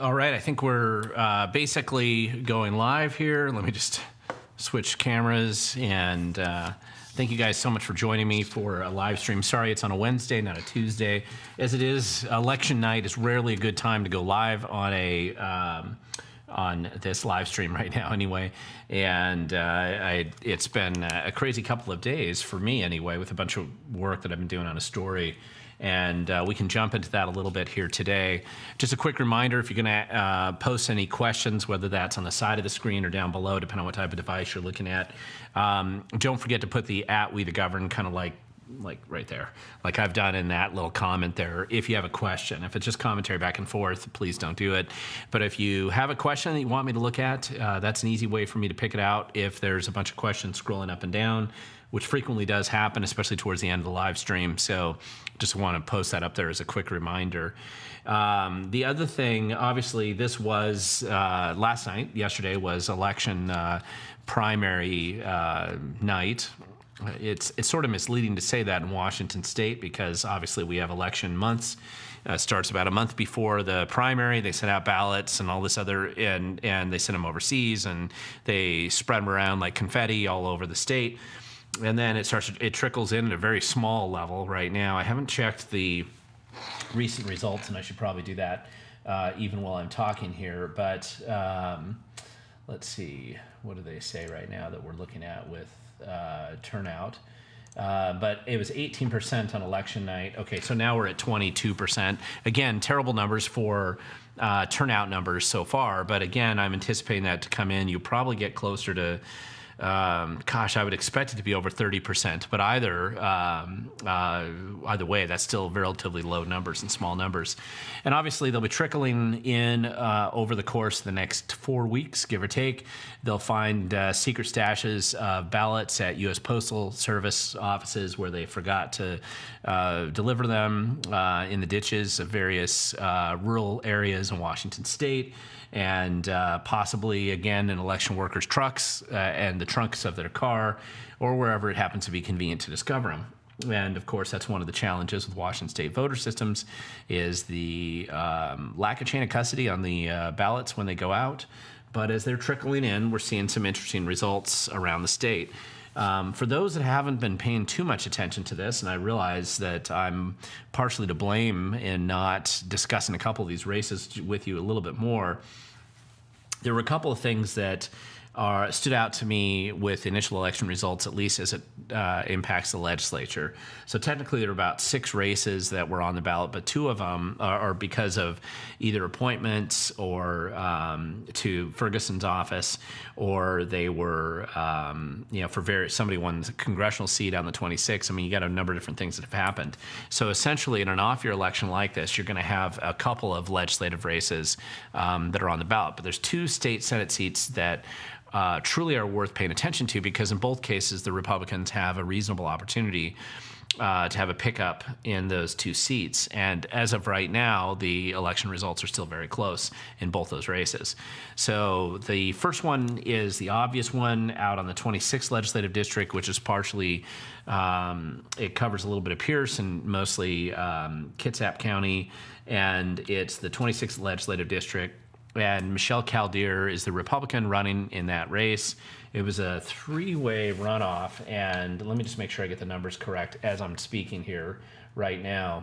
All right, I think we're basically going live here. Let me just switch cameras, and thank you guys so much for joining me for a live stream. Sorry it's on a Wednesday, not a Tuesday. As it is election night, it's rarely a good time to go live on a on this live stream right now anyway. And it's been a crazy couple of days for me anyway, with a bunch of work that I've been doing on a story. And we can jump into that a little bit here today. Just a quick reminder, if you're going to post any questions, whether that's on the side of the screen or down below, depending on what type of device you're looking at, don't forget to put the @WeTheGovern kind of like right there, like I've done in that little comment there. If you have a question, if it's just commentary back and forth, please don't do it. But if you have a question that you want me to look at, that's an easy way for me to pick it out. If there's a bunch of questions scrolling up and down, which frequently does happen, especially towards the end of the live stream. So just want to post that up there as a quick reminder. The other thing, obviously, this was yesterday was election primary night. It's sort of misleading to say that in Washington State, because obviously we have election months. Starts about a month before the primary. They send out ballots and all this other, and they send them overseas, and they spread them around like confetti all over the state. And then it trickles in at a very small level right now. I haven't checked the recent results, and I should probably do that even while I'm talking here. But let's see, what do they say right now that we're looking at with turnout? But it was 18% on election night. Okay, so now we're at 22%. Again, terrible numbers for turnout numbers so far. But again, I'm anticipating that to come in. You probably get closer to I would expect it to be over 30%, but either way, that's still relatively low numbers and small numbers. And obviously, they'll be trickling in over the course of the next 4 weeks, give or take. They'll find secret stashes of ballots at U.S. Postal Service offices where they forgot to deliver them in the ditches of various rural areas in Washington State. And possibly, again, in election workers' trucks and the trunks of their car, or wherever it happens to be convenient to discover them. And, of course, that's one of the challenges with Washington State voter systems is the lack of chain of custody on the ballots when they go out. But as they're trickling in, we're seeing some interesting results around the state. For those that haven't been paying too much attention to this, and I realize that I'm partially to blame in not discussing a couple of these races with you a little bit more, there were a couple of things that stood out to me with initial election results, at least as it impacts the legislature. So technically, there were about 6 races that were on the ballot, but 2 of them are because of either appointments or to Ferguson's office, or they were, somebody won the congressional seat on the 26th. I mean, you got a number of different things that have happened. So essentially, in an off-year election like this, you're going to have a couple of legislative races that are on the ballot. But there's 2 state Senate seats that truly are worth paying attention to, because in both cases the Republicans have a reasonable opportunity to have a pickup in those 2 seats. And as of right now, the election results are still very close in both those races. So the first one is the obvious one out on the 26th legislative district, which is partially, it covers a little bit of Pierce and mostly Kitsap County, and it's the 26th legislative district. And Michelle Caldeer is the Republican running in that race. It was a 3-way runoff, and let me just make sure I get the numbers correct as I'm speaking here right now,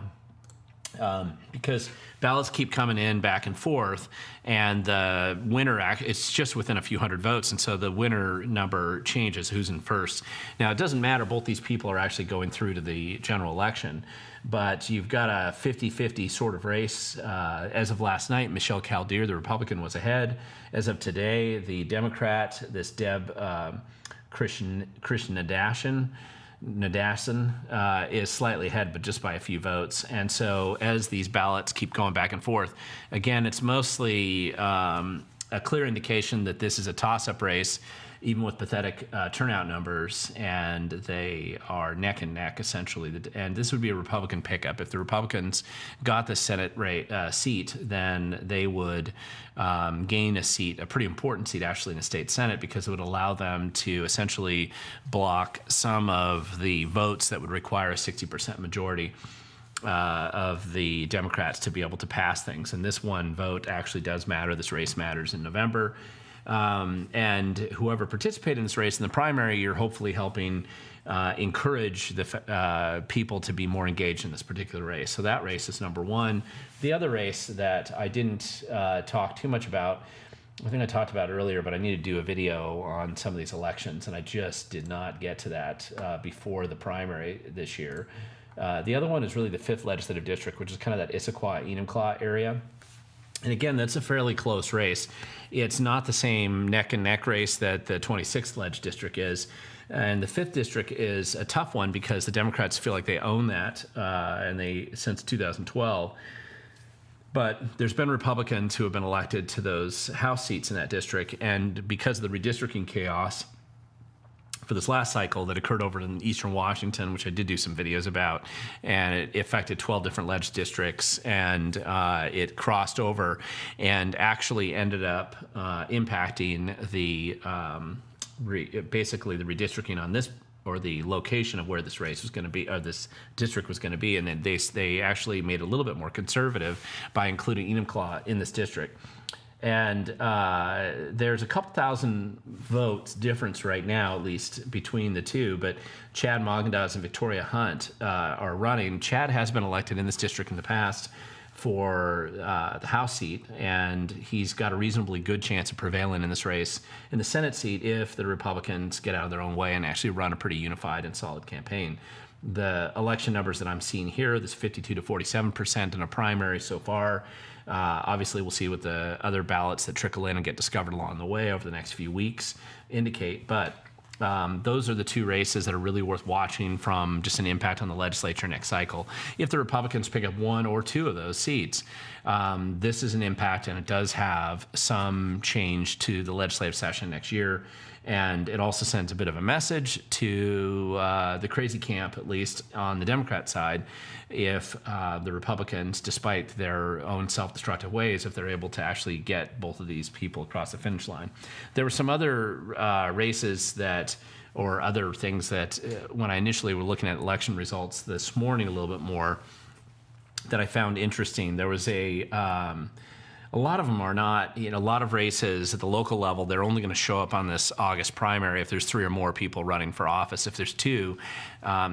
because ballots keep coming in back and forth, and the winner, it's just within a few hundred votes, and so the winner number changes, who's in first. Now, it doesn't matter. Both these people are actually going through to the general election, but you've got a 50-50 sort of race. As of last night, Michelle Caldeer, the Republican, was ahead. As of today, the Democrat, this Deb Christian Nadashin, is slightly ahead, but just by a few votes. And so as these ballots keep going back and forth, again, it's mostly a clear indication that this is a toss-up race, even with pathetic turnout numbers, and they are neck and neck, essentially. And this would be a Republican pickup. If the Republicans got the Senate seat, then they would gain a seat, a pretty important seat, actually, in the state Senate, because it would allow them to essentially block some of the votes that would require a 60% majority. of the Democrats to be able to pass things. And this one vote actually does matter. This race matters in November. And whoever participated in this race in the primary, you're hopefully helping encourage the people to be more engaged in this particular race. So that race is number one. The other race that I didn't talk too much about, I think I talked about it earlier, but I need to do a video on some of these elections, and I just did not get to that before the primary this year. The other one is really the 5th legislative district, which is kind of that Issaquah-Enumclaw area. And again, that's a fairly close race. It's not the same neck-and-neck race that the 26th ledge district is. And the 5th district is a tough one because the Democrats feel like they own that, and they since 2012. But there's been Republicans who have been elected to those House seats in that district, and because of the redistricting chaos for this last cycle that occurred over in eastern Washington, which I did do some videos about, and it affected 12 different ledge districts, and it crossed over and actually ended up impacting the basically the redistricting on this, or the location of where this race was going to be, or this district was going to be, and then they actually made it a little bit more conservative by including Enumclaw in this district. And there's a couple thousand votes difference right now, at least between the two. But Chad Mogendas and Victoria Hunt are running. Chad has been elected in this district in the past for the House seat, and he's got a reasonably good chance of prevailing in this race in the Senate seat if the Republicans get out of their own way and actually run a pretty unified and solid campaign. The election numbers that I'm seeing here, this 52 to 47% in a primary so far. Obviously, we'll see what the other ballots that trickle in and get discovered along the way over the next few weeks indicate. But those are the two races that are really worth watching from just an impact on the legislature next cycle. If the Republicans pick up one or two of those seats, this is an impact, and it does have some change to the legislative session next year. And it also sends a bit of a message to the crazy camp, at least on the Democrat side, if the Republicans, despite their own self-destructive ways, if they're able to actually get both of these people across the finish line. There were some other races that, or other things that, when I initially were looking at election results this morning a little bit more, that I found interesting. There was a lot of them are not, a lot of races at the local level, they're only going to show up on this August primary if there's 3 or more people running for office. If there's 2,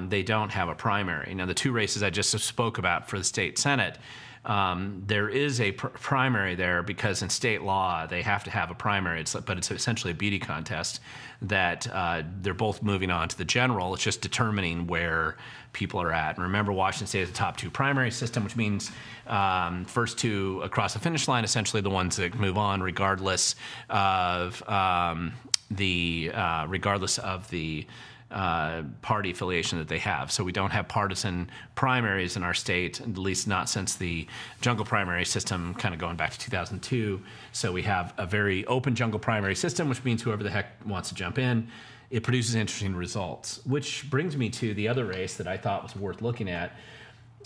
they don't have a primary. Now, the 2 races I just spoke about for the state Senate, there is a primary there because in state law they have to have a primary, but it's essentially a beauty contest that they're both moving on to the general. It's just determining where people are at. And remember, Washington State is a top 2 primary system, which means first 2 across the finish line, essentially the ones that move on regardless of the party affiliation that they have. So we don't have partisan primaries in our state, at least not since the jungle primary system kind of going back to 2002. So we have a very open jungle primary system, which means whoever the heck wants to jump in. It produces interesting results, which brings me to the other race that I thought was worth looking at.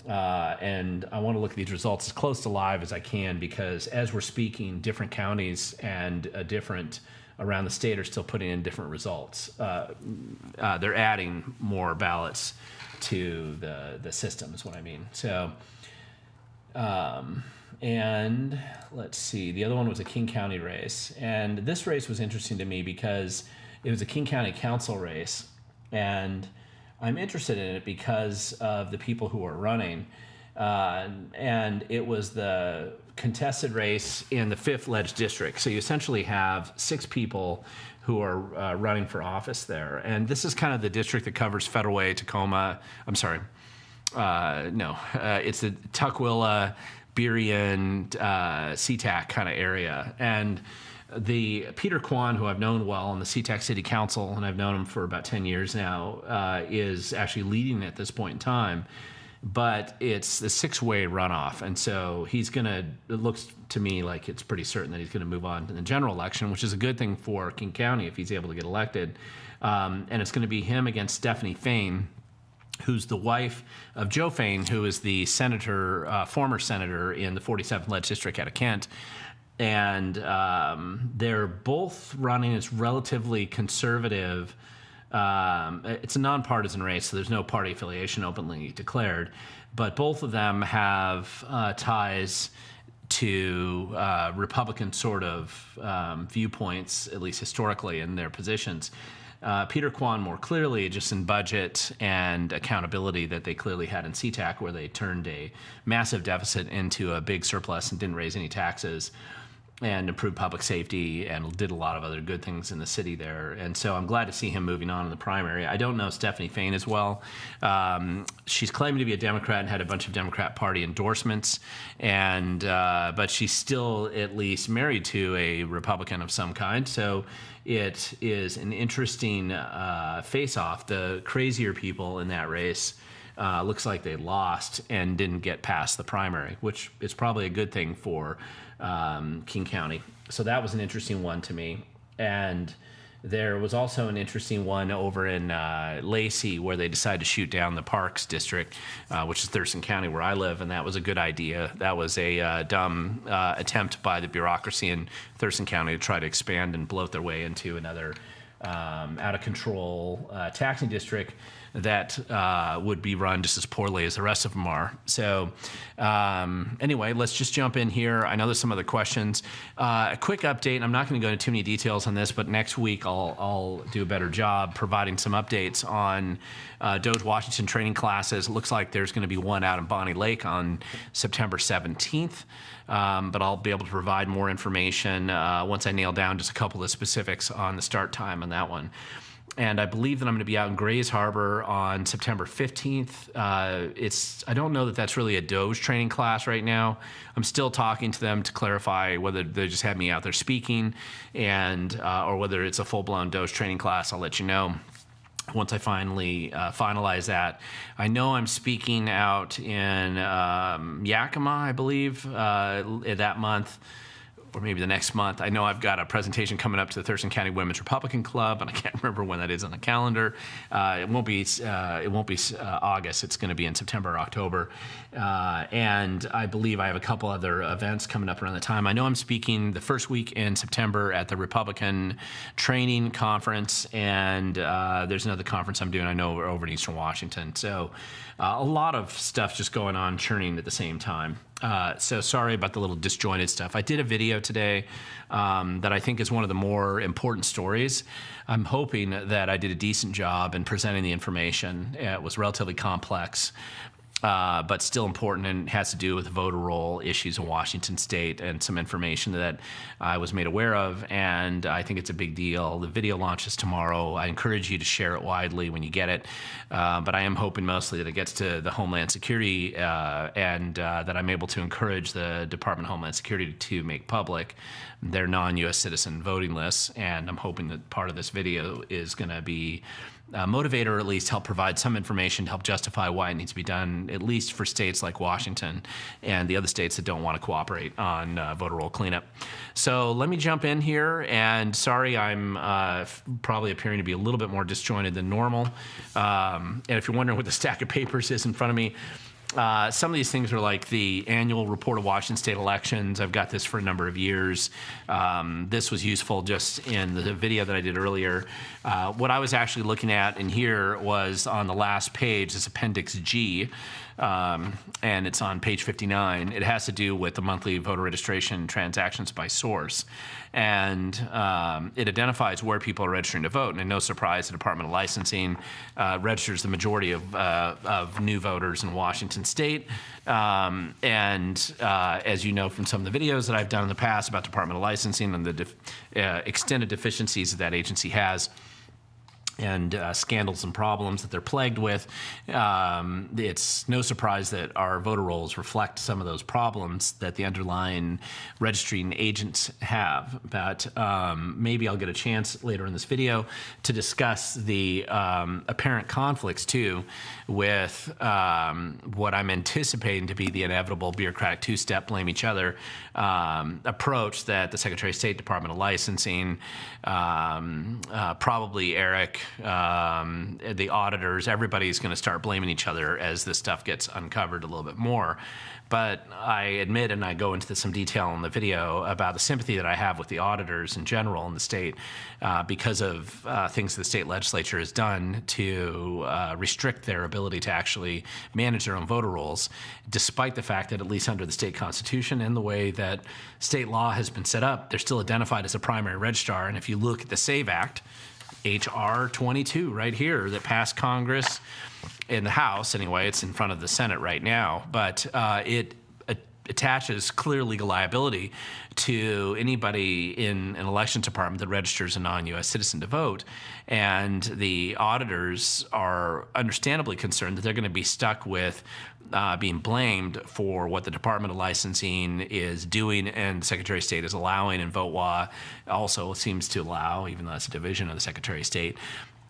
And I want to look at these results as close to live as I can, because as we're speaking, different counties and different around the state are still putting in different results. They're adding more ballots to the system is what I mean. So, and let's see, the other one was a King County race. And this race was interesting to me because it was a King County Council race. And I'm interested in it because of the people who are running. And it was the contested race in the 5th ledge district. So you essentially have 6 people who are running for office there. And this is kind of the district that covers Federal Way, Tacoma. I'm sorry. It's the Tukwila, Burien, SeaTac kind of area. And the Peter Kwan, who I've known well on the SeaTac City Council, and I've known him for about 10 years now, is actually leading at this point in time. But it's the 6-way runoff, and so he's going to, it looks to me like it's pretty certain that he's going to move on to the general election, which is a good thing for King County if he's able to get elected. And it's going to be him against Stephanie Fain, who's the wife of Joe Fain, who is the senator, former senator in the 47th Ledge District out of Kent. And they're both running as relatively conservative It's a nonpartisan race, so there's no party affiliation openly declared, but both of them have ties to Republican sort of viewpoints, at least historically, in their positions. Peter Kwan more clearly, just in budget and accountability that they clearly had in CTAC, where they turned a massive deficit into a big surplus and didn't raise any taxes and improved public safety and did a lot of other good things in the city there. And so I'm glad to see him moving on in the primary. I don't know Stephanie Fain as well. She's claiming to be a Democrat and had a bunch of Democrat Party endorsements, and but she's still at least married to a Republican of some kind. So it is an interesting face-off. The crazier people in that race looks like they lost and didn't get past the primary, which is probably a good thing for King County. So that was an interesting one to me. And there was also an interesting one over in Lacey, where they decided to shoot down the Parks District, which is Thurston County, where I live, and that was a good idea. That was a dumb attempt by the bureaucracy in Thurston County to try to expand and bloat their way into another out-of-control taxing district that would be run just as poorly as the rest of them are. So anyway, let's just jump in here. I know there's some other questions. A quick update. I'm not going to go into too many details on this, but next week I'll do a better job providing some updates on Doge Washington training classes. It looks like there's going to be one out in Bonnie Lake on September 17th. But I'll be able to provide more information once I nail down just a couple of specifics on the start time on that one. And I believe that I'm going to be out in Grays Harbor on September 15th. I don't know that that's really a Doge training class right now. I'm still talking to them to clarify whether they just had me out there speaking and or whether it's a full-blown Doge training class. I'll let you know once I finally finalize that. I know I'm speaking out in Yakima, I believe, that month, or maybe the next month. I know I've got a presentation coming up to the Thurston County Women's Republican Club, and I can't remember when that is on the calendar. It won't be August. It's going to be in September or October. And I believe I have a couple other events coming up around the time. I know I'm speaking the first week in September at the Republican Training Conference, and there's another conference I'm doing, I know, over in Eastern Washington. So a lot of stuff just going on, churning at the same time. So sorry about the little disjointed stuff. I did a video today that I think is one of the more important stories. I'm hoping that I did a decent job in presenting the information. It was relatively complex, but still important, and has to do with voter roll issues in Washington State and some information that I was made aware of, and I think it's a big deal. The video launches tomorrow. I encourage you to share it widely when you get it, but I am hoping mostly that it gets to the Homeland Security and that I'm able to encourage the Department of Homeland Security to make public their non-U.S. citizen voting lists, and I'm hoping that part of this video is going to be motivate or at least help provide some information to help justify why it needs to be done, at least for states like Washington and the other states that don't want to cooperate on voter roll cleanup. So let me jump in here, and sorry I'm probably appearing to be a little bit more disjointed than normal. And if you're wondering what the stack of papers is in front of me, some of these things are like the annual report of Washington state elections. I've got this for a number of years. This was useful just in the video that I did earlier. What I was actually looking at in here was on the last page, this Appendix G, and it's on page 59. It has to do with the monthly voter registration transactions by source. And it identifies where people are registering to vote. And no surprise, the Department of Licensing registers the majority of new voters in Washington State. As you know from some of the videos that I've done in the past about Department of Licensing and the extended deficiencies that agency has, and scandals and problems that they're plagued with, it's no surprise that our voter rolls reflect some of those problems that the underlying registering agents have. But maybe I'll get a chance later in this video to discuss the apparent conflicts, too, with what I'm anticipating to be the inevitable bureaucratic two-step blame each other approach that the Secretary of State, Department of Licensing, probably Eric the auditors, everybody's going to start blaming each other as this stuff gets uncovered a little bit more. But I admit, and I go into some detail in the video about the sympathy that I have with the auditors in general in the state because of things the state legislature has done to restrict their ability to actually manage their own voter rolls, despite the fact that at least under the state constitution and the way that state law has been set up, they're still identified as a primary registrar. And if you look at the SAVE Act, H.R. 22 right here that passed Congress in the House, anyway, it's in front of the Senate right now, but it attaches clear legal liability to anybody in an elections department that registers a non-U.S. citizen to vote. And the auditors are understandably concerned that they're going to be stuck with being blamed for what the Department of Licensing is doing and the Secretary of State is allowing, and VOTWA also seems to allow, even though it's a division of the Secretary of State,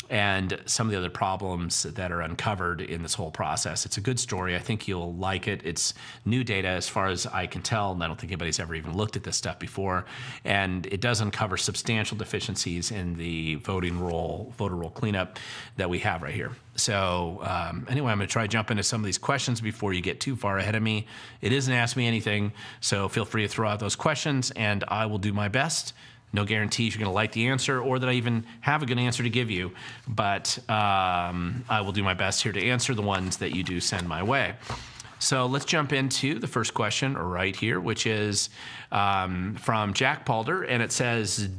and some of the other problems that are uncovered in this whole process. It's a good story. I think you'll like it. It's new data as far as I can tell, and I don't think anybody's ever even looked at this stuff before. And it does uncover substantial deficiencies in the voter roll cleanup that we have right here. So anyway, I'm going to try to jump into some of these questions before you get too far ahead of me. It isn't Ask Me Anything, so feel free to throw out those questions, and I will do my best. No guarantees you're going to like the answer or that I even have a good answer to give you, but I will do my best here to answer the ones that you do send my way. So let's jump into the first question right here, which is from Jack Palder, and it says,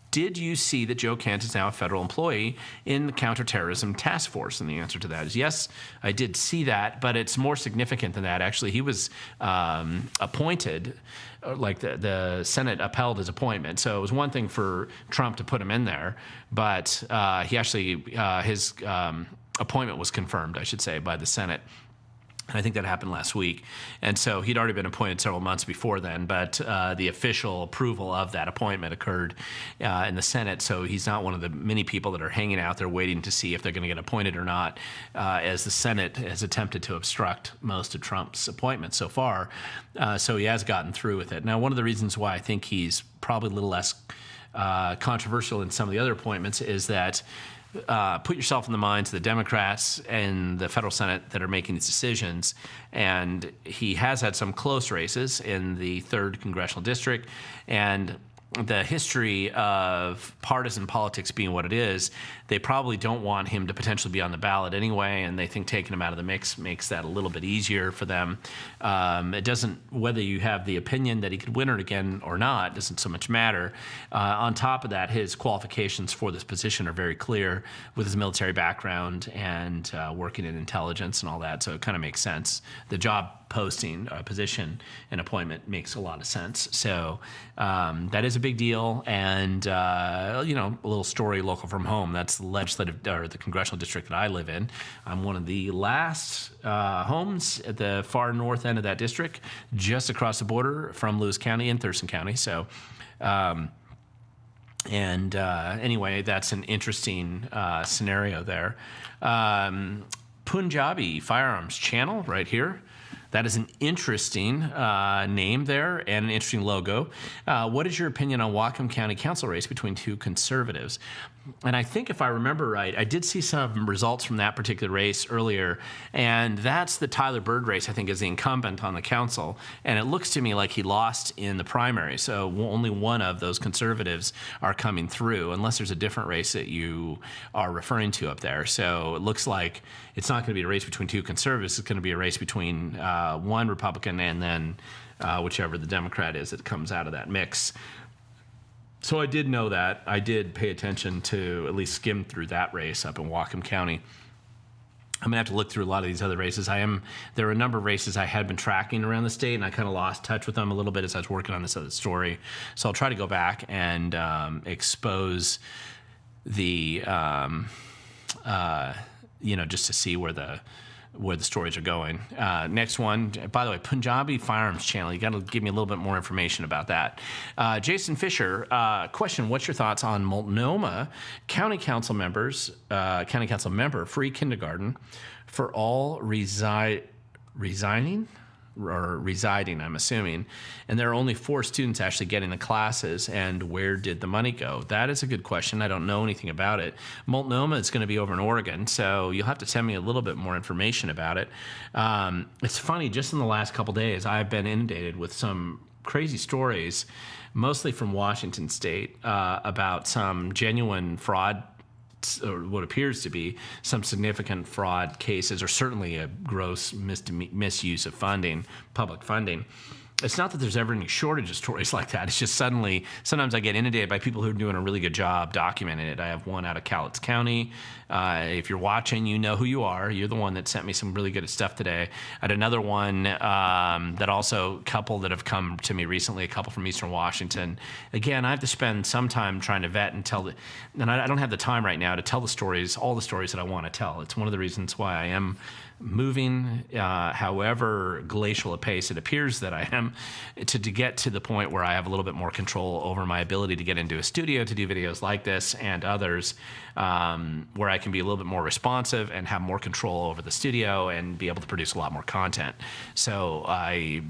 did you see that Joe Kent is now a federal employee in the counterterrorism task force? And the answer to that is yes, I did see that, but it's more significant than that. Actually, he was appointed, like the Senate upheld his appointment. So it was one thing for Trump to put him in there, but he actually, his appointment was confirmed, I should say, by the Senate. And I think that happened last week. And so he'd already been appointed several months before then, but the official approval of that appointment occurred in the Senate. So he's not one of the many people that are hanging out there waiting to see if they're going to get appointed or not, as the Senate has attempted to obstruct most of Trump's appointments so far. So he has gotten through with it. Now, one of the reasons why I think he's probably a little less controversial than some of the other appointments is that put yourself in the minds of the Democrats and the federal Senate that are making these decisions. And he has had some close races in the 3rd Congressional District. And the history of partisan politics being what it is, they probably don't want him to potentially be on the ballot anyway, and they think taking him out of the mix makes that a little bit easier for them. It doesn't, whether you have the opinion that he could win it again or not, doesn't so much matter. On top of that, his qualifications for this position are very clear with his military background and working in intelligence and all that, so it kind of makes sense. The job posting, position, and appointment makes a lot of sense. So that is a big deal. And, you know, a little story local from home. That's the legislative, or the congressional district that I live in. I'm one of the last homes at the far north end of that district, just across the border from Lewis County and Thurston County. So, anyway, that's an interesting scenario there. Punjabi Firearms Channel right here. That is an interesting name there and an interesting logo. What is your opinion on Whatcom County Council race between two conservatives? And I think if I remember right, I did see some results from that particular race earlier, and that's the Tyler Bird race, I think, is the incumbent on the council. And it looks to me like he lost in the primary, so only one of those conservatives are coming through, unless there's a different race that you are referring to up there. So it looks like it's not going to be a race between two conservatives, it's going to be a race between one Republican and then whichever the Democrat is that comes out of that mix. So I did know that. I did pay attention to at least skim through that race up in Whatcom County. I'm going to have to look through a lot of these other races. There are a number of races I had been tracking around the state, and I kind of lost touch with them a little bit as I was working on this other story. So I'll try to go back and expose the, just to see where the stories are going. Next one, by the way, Punjabi Firearms Channel. You got to give me a little bit more information about that. Jason Fisher, question: what's your thoughts on Multnomah County Council member free kindergarten for all resigning? or residing, I'm assuming. And there are only 4 students actually getting the classes. And where did the money go? That is a good question. I don't know anything about it. Multnomah is going to be over in Oregon, so you'll have to send me a little bit more information about it. It's funny, just in the last couple days, I've been inundated with some crazy stories, mostly from Washington State, about some genuine fraud, or what appears to be some significant fraud cases, or certainly a gross misuse of funding, public funding. It's not that there's ever any shortage of stories like that. It's just suddenly, sometimes I get inundated by people who are doing a really good job documenting it. I have one out of Cowlitz County. If you're watching, you know who you are. You're the one that sent me some really good stuff today. I had another one that also, a couple that have come to me recently, a couple from Eastern Washington. Again, I have to spend some time trying to vet and tell, and I don't have the time right now to tell the stories, all the stories that I want to tell. It's one of the reasons why I am moving, however glacial a pace it appears that I am, to get to the point where I have a little bit more control over my ability to get into a studio to do videos like this and others, where I can be a little bit more responsive and have more control over the studio and be able to produce a lot more content. So I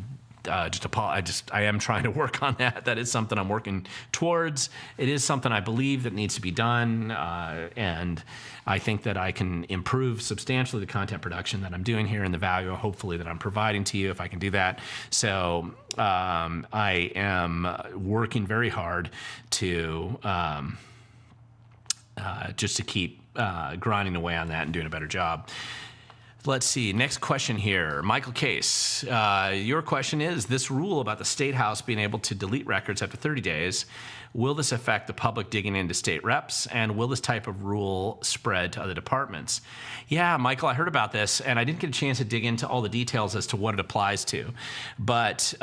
am trying to work on that. That is something I'm working towards. It is something I believe that needs to be done, and I think that I can improve substantially the content production that I'm doing here and the value, hopefully, that I'm providing to you if I can do that. So I am working very hard to just to keep grinding away on that and doing a better job. Let's see. Next question here. Michael Case. Your question is, this rule about the State House being able to delete records after 30 days, will this affect the public digging into state reps? And will this type of rule spread to other departments? Yeah, Michael, I heard about this, and I didn't get a chance to dig into all the details as to what it applies to. But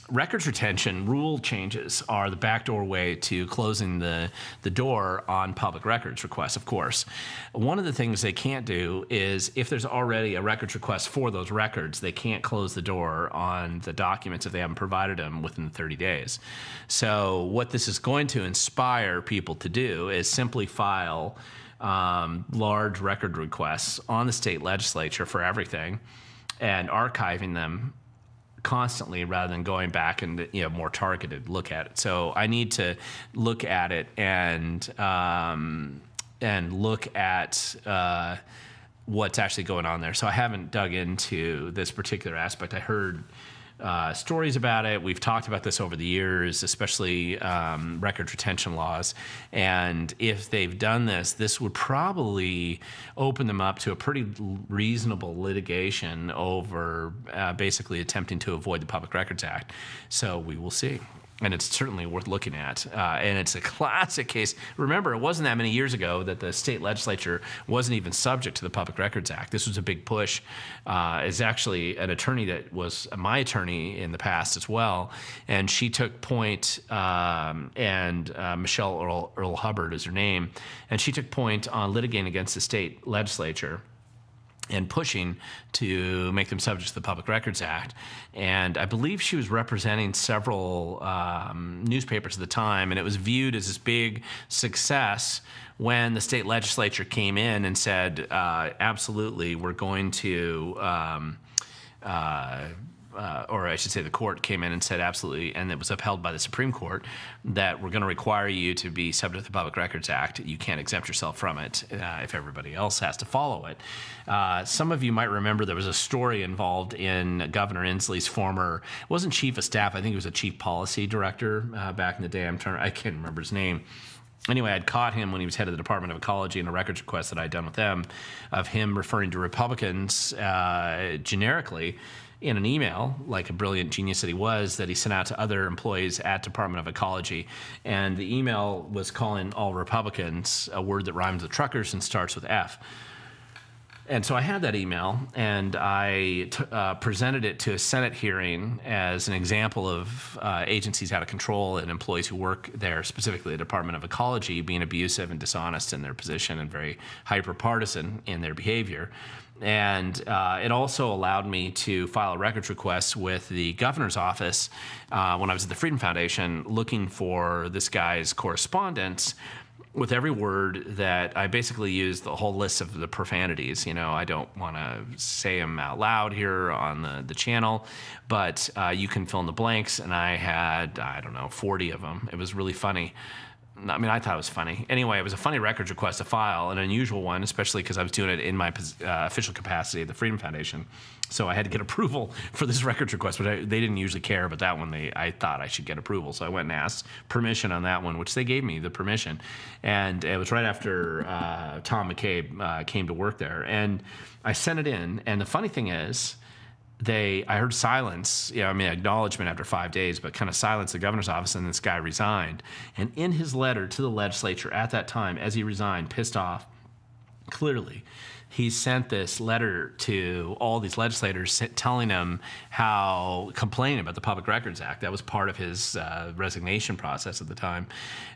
records retention rule changes are the backdoor way to closing the door on public records requests, of course. One of the things they can't do is, if there's already a records request for those records, they can't close the door on the documents if they haven't provided them within 30 days. So what this is going to inspire people to do is simply file large record requests on the state legislature for everything and archiving them constantly rather than going back and more targeted look at it. So I need to look at it and look at what's actually going on there. So I haven't dug into this particular aspect. I heard stories about it. We've talked about this over the years, especially records retention laws. And if they've done this, this would probably open them up to a pretty reasonable litigation over basically attempting to avoid the Public Records Act. So we will see. And it's certainly worth looking at. And it's a classic case. Remember, it wasn't that many years ago that the state legislature wasn't even subject to the Public Records Act. This was a big push. Is actually an attorney that was my attorney in the past as well. And she took point, Michelle Earl Hubbard is her name, and she took point on litigating against the state legislature and pushing to make them subject to the Public Records Act. And I believe she was representing several newspapers at the time, and it was viewed as this big success when the state legislature came in and said, absolutely, we're going to, or I should say the court came in and said absolutely, and it was upheld by the Supreme Court, that we're going to require you to be subject to the Public Records Act. You can't exempt yourself from it if everybody else has to follow it. Some of you might remember there was a story involved in Governor Inslee's former, it wasn't chief of staff, I think he was a chief policy director back in the day. I can't remember his name. Anyway, I'd caught him when he was head of the Department of Ecology in a records request that I'd done with them, of him referring to Republicans generically in an email, like a brilliant genius that he was, that he sent out to other employees at Department of Ecology. And the email was calling all Republicans a word that rhymes with truckers and starts with F. And so I had that email, and I presented it to a Senate hearing as an example of agencies out of control and employees who work there, specifically the Department of Ecology, being abusive and dishonest in their position and very hyper-partisan in their behavior. And it also allowed me to file a records request with the governor's office when I was at the Freedom Foundation looking for this guy's correspondence with every word that I basically used the whole list of the profanities. I don't want to say them out loud here on the channel, but you can fill in the blanks. And I had, I don't know, 40 of them. It was really funny. I mean, I thought it was funny. Anyway, it was a funny records request to file, an unusual one, especially because I was doing it in my official capacity at the Freedom Foundation. So I had to get approval for this records request, but they didn't usually care. But that one, I thought I should get approval. So I went and asked permission on that one, which they gave me the permission. And it was right after Tom McCabe came to work there. And I sent it in. And the funny thing is, I heard silence, acknowledgement after 5 days, but kind of silence the governor's office, and this guy resigned. And in his letter to the legislature at that time, as he resigned, pissed off, clearly, he sent this letter to all these legislators telling them complaining about the Public Records Act. That was part of his resignation process at the time.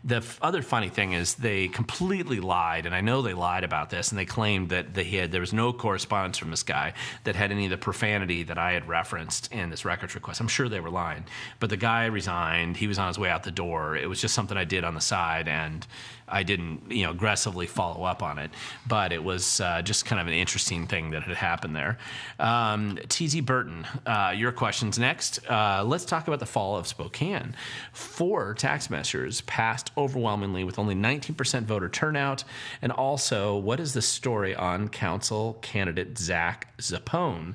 The other funny thing is they completely lied, and I know they lied about this, and they claimed that there was no correspondence from this guy that had any of the profanity that I had referenced in this records request. I'm sure they were lying, but the guy resigned. He was on his way out the door. It was just something I did on the side, and I didn't, aggressively follow up on it, but it was just kind of an interesting thing that had happened there. TZ Burton, your questions next. Let's talk about the fall of Spokane. 4 tax measures passed overwhelmingly with only 19% voter turnout, and also, what is the story on council candidate Zach Zappone?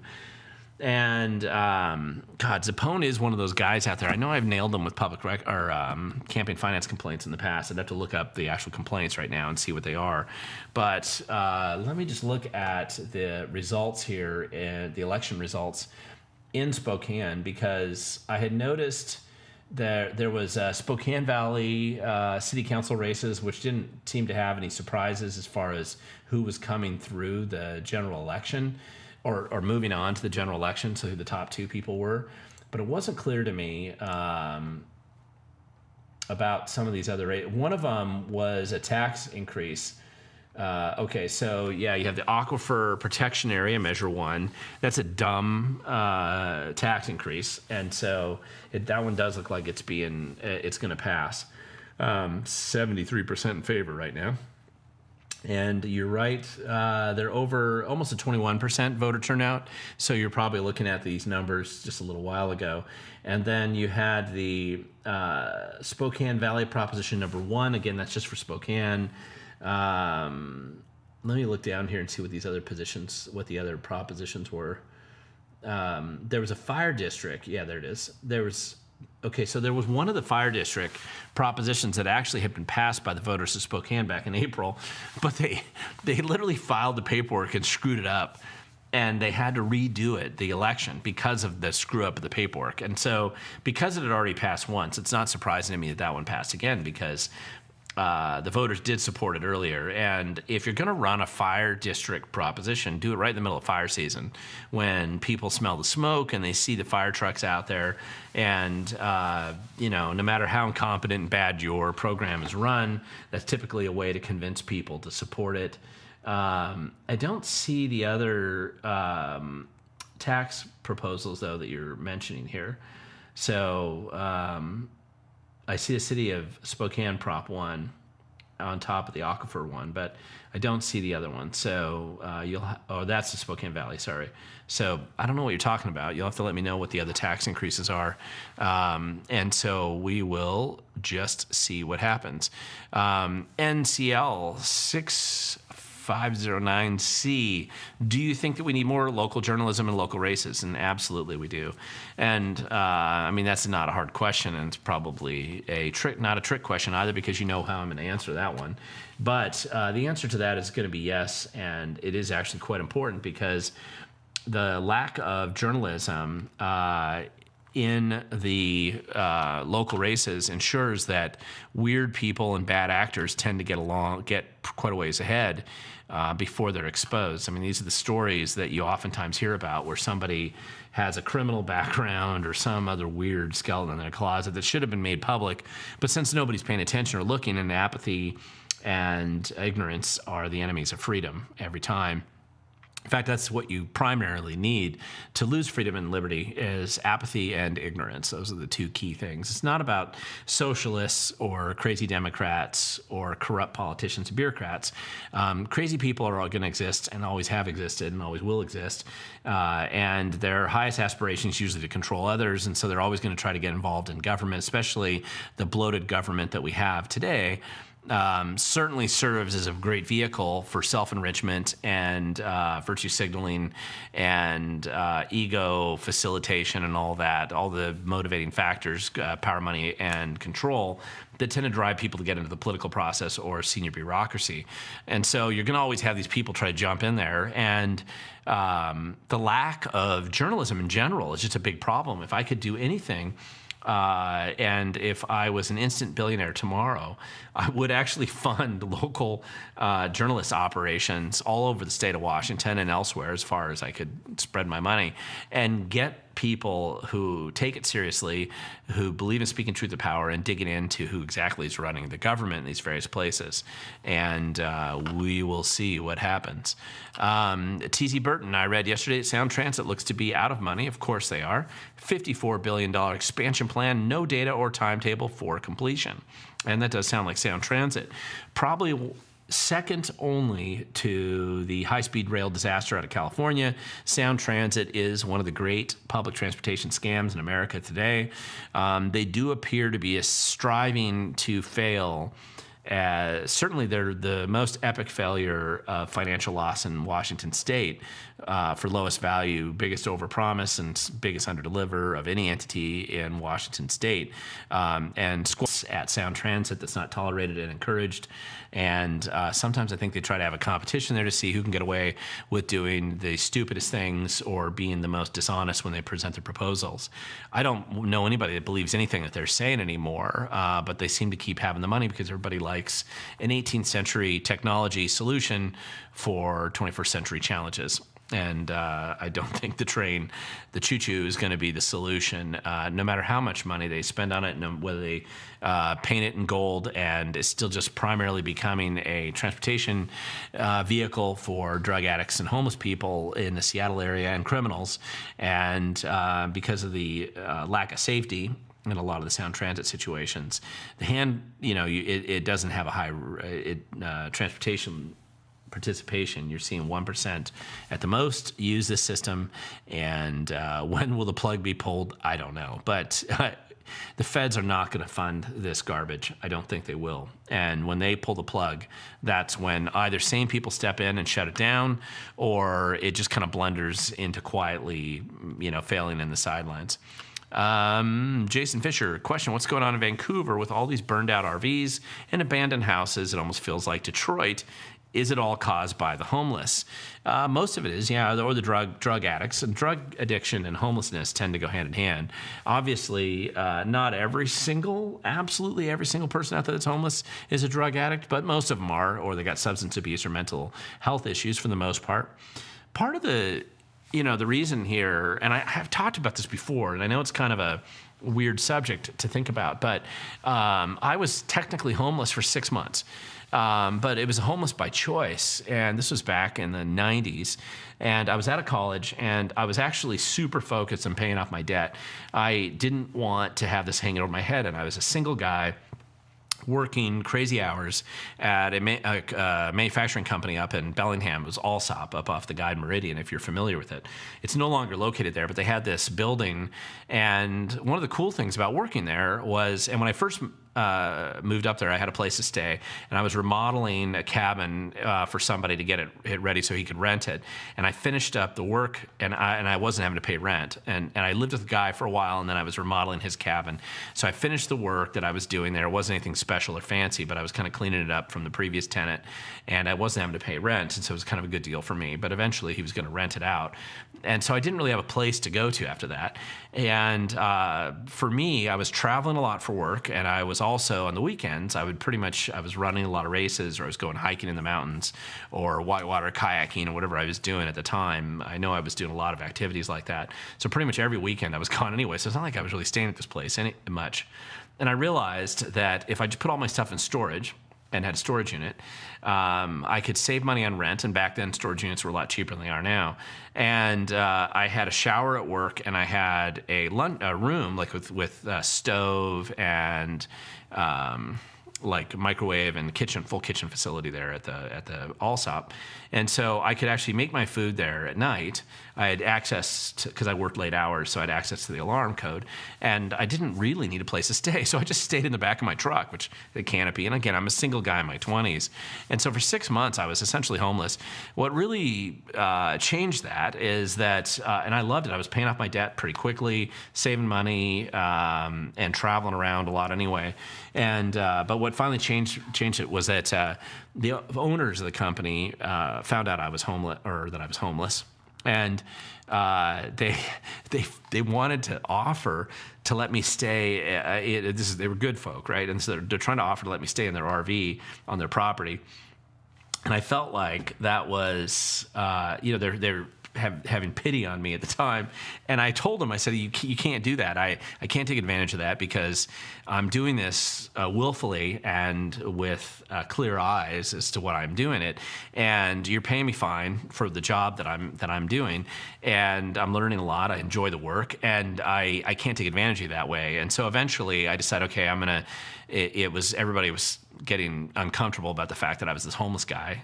And Zappone is one of those guys out there. I know I've nailed him with campaign finance complaints in the past. I'd have to look up the actual complaints right now and see what they are. But let me just look at the results here, the election results in Spokane, because I had noticed that there was Spokane Valley city council races, which didn't seem to have any surprises as far as who was coming through the general election. Or moving on to the general election, so who the top 2 people were. But it wasn't clear to me about some of these other. One of them was a tax increase. Okay, so yeah, you have the Aquifer Protection Area, Measure 1. That's a dumb tax increase. And so that one does look like it's going to pass. 73% in favor right now. And you're right, they're over almost a 21% voter turnout. So you're probably looking at these numbers just a little while ago. And then you had the Spokane Valley Proposition number 1. Again, that's just for Spokane. Let me look down here and see what the other propositions were. There was a fire district. Yeah, there it is. So there was one of the fire district propositions that actually had been passed by the voters of Spokane back in April, but they literally filed the paperwork and screwed it up, and they had to redo the election because of the screw up of the paperwork. And so because it had already passed once, it's not surprising to me that one passed again, because the voters did support it earlier. And if you're going to run a fire district proposition, do it right in the middle of fire season, when people smell the smoke and they see the fire trucks out there. And, no matter how incompetent and bad your program is run, that's typically a way to convince people to support it. I don't see the other tax proposals, though, that you're mentioning here. So I see the city of Spokane Prop 1 on top of the Aquifer one, but I don't see the other one. So that's the Spokane Valley, sorry. So I don't know what you're talking about. You'll have to let me know what the other tax increases are. And so we will just see what happens. NCL 6509C, do you think that we need more local journalism and local races? And absolutely we do. And that's not a hard question, and it's probably not a trick question either, because you know how I'm going to answer that one. But the answer to that is going to be yes, and it is actually quite important, because the lack of journalism in the local races ensures that weird people and bad actors tend to get quite a ways ahead before they're exposed. These are the stories that you oftentimes hear about, where somebody has a criminal background or some other weird skeleton in their closet that should have been made public, but since nobody's paying attention or looking, and apathy and ignorance are the enemies of freedom every time, In fact, that's what you primarily need to lose freedom and liberty is apathy and ignorance. Those are the two key things. It's not about socialists or crazy Democrats or corrupt politicians and bureaucrats. Crazy people are all going to exist and always have existed and always will exist. And their highest aspiration is usually to control others. And so they're always going to try to get involved in government, especially the bloated government that we have today. Certainly serves as a great vehicle for self-enrichment and virtue signaling and ego facilitation and all that, all the motivating factors, power, money, and control that tend to drive people to get into the political process or senior bureaucracy. And so you're going to always have these people try to jump in there. And the lack of journalism in general is just a big problem. If I could do anything, and if I was an instant billionaire tomorrow, I would actually fund local journalist operations all over the state of Washington and elsewhere as far as I could spread my money and get people who take it seriously, who believe in speaking truth to power and digging into who exactly is running the government in these various places. And we will see what happens. T.C. Burton, I read yesterday that Sound Transit looks to be out of money. Of course they are. $54 billion expansion plan, no data or timetable for completion. And that does sound like Sound Transit. Probably second only to the high-speed rail disaster out of California. Sound Transit is one of the great public transportation scams in America today. They do appear to be striving to fail. Certainly they're the most epic failure of financial loss in Washington state for lowest value, biggest overpromise, and biggest underdeliver of any entity in Washington state. And squats at Sound Transit that's not tolerated and encouraged. And sometimes I think they try to have a competition there to see who can get away with doing the stupidest things or being the most dishonest when they present their proposals. I don't know anybody that believes anything that they're saying anymore, but they seem to keep having the money because everybody likes an 18th century technology solution for 21st century challenges. And I don't think the choo-choo is going to be the solution, no matter how much money they spend on it, and whether they paint it in gold, and it's still just primarily becoming a transportation vehicle for drug addicts and homeless people in the Seattle area and criminals. And because of the lack of safety in a lot of the Sound Transit situations, it doesn't have a high transportation participation. You're seeing 1% at the most use this system, and when will the plug be pulled? I don't know, but the feds are not going to fund this garbage. I don't think they will. And when they pull the plug, that's when either sane people step in and shut it down, or it just kind of blunders into quietly, failing in the sidelines. Jason Fisher, question, what's going on in Vancouver with all these burned out RVs and abandoned houses? It almost feels like Detroit. Is it all caused by the homeless? Most of it is, or the drug addicts. And drug addiction and homelessness tend to go hand in hand. Obviously, not absolutely every single person out there that's homeless is a drug addict, but most of them are, or they got substance abuse or mental health issues for the most part. Part of the reason here, and I have talked about this before, and I know it's kind of a weird subject to think about, but I was technically homeless for 6 months. But it was homeless by choice, and this was back in the 90s, and I was out of college, and I was actually super focused on paying off my debt. I didn't want to have this hanging over my head, and I was a single guy working crazy hours at a manufacturing company up in Bellingham. It was Allsop, up off the Guide Meridian, if you're familiar with it. It's no longer located there, but they had this building, and one of the cool things about working there was, and when I first moved up there, I had a place to stay, and I was remodeling a cabin for somebody to get it ready so he could rent it. And I finished up the work, and I wasn't having to pay rent. And I lived with a guy for a while, and then I was remodeling his cabin. So I finished the work that I was doing there. It wasn't anything special or fancy, but I was kind of cleaning it up from the previous tenant, and I wasn't having to pay rent, and so it was kind of a good deal for me. But eventually, he was going to rent it out. And so I didn't really have a place to go to after that. And for me, I was traveling a lot for work, and I was also on the weekends, I was running a lot of races, or I was going hiking in the mountains, or whitewater kayaking, or whatever I was doing at the time. I know I was doing a lot of activities like that. So pretty much every weekend I was gone anyway. So it's not like I was really staying at this place much. And I realized that if I just put all my stuff in storage and had a storage unit, I could save money on rent. And back then, storage units were a lot cheaper than they are now. And I had a shower at work, and I had a room like with a stove and like microwave and full kitchen facility there at the Allsop. And so I could actually make my food there at night. I had access to, because I worked late hours, so I had access to the alarm code. And I didn't really need a place to stay, so I just stayed in the back of my truck, which the canopy. And again, I'm a single guy in my 20s. And so for 6 months, I was essentially homeless. What really changed that is that, and I loved it, I was paying off my debt pretty quickly, saving money, and traveling around a lot anyway. And but what finally changed it was that the owners of the company found out I was homeless, and they wanted to offer to let me stay. They were good folk, right? And so they're trying to offer to let me stay in their RV on their property. And I felt like that was, they're having pity on me at the time. And I told them, I said, you can't do that. I can't take advantage of that because I'm doing this willfully and with clear eyes as to what I'm doing it. And you're paying me fine for the job that I'm doing. And I'm learning a lot. I enjoy the work. And I can't take advantage of you that way. And so eventually I decided, okay, everybody was getting uncomfortable about the fact that I was this homeless guy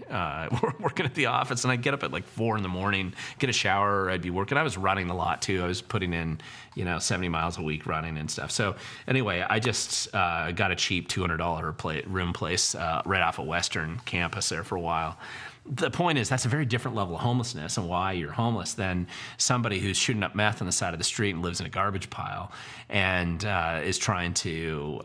working at the office, and I'd get up at like 4 a.m, get a shower, I'd be working. I was running a lot too. I was putting in 70 miles a week running and stuff. So anyway, I just got a cheap $200 room place right off a Western campus there for a while. The point is, that's a very different level of homelessness and why you're homeless than somebody who's shooting up meth on the side of the street and lives in a garbage pile and is trying to,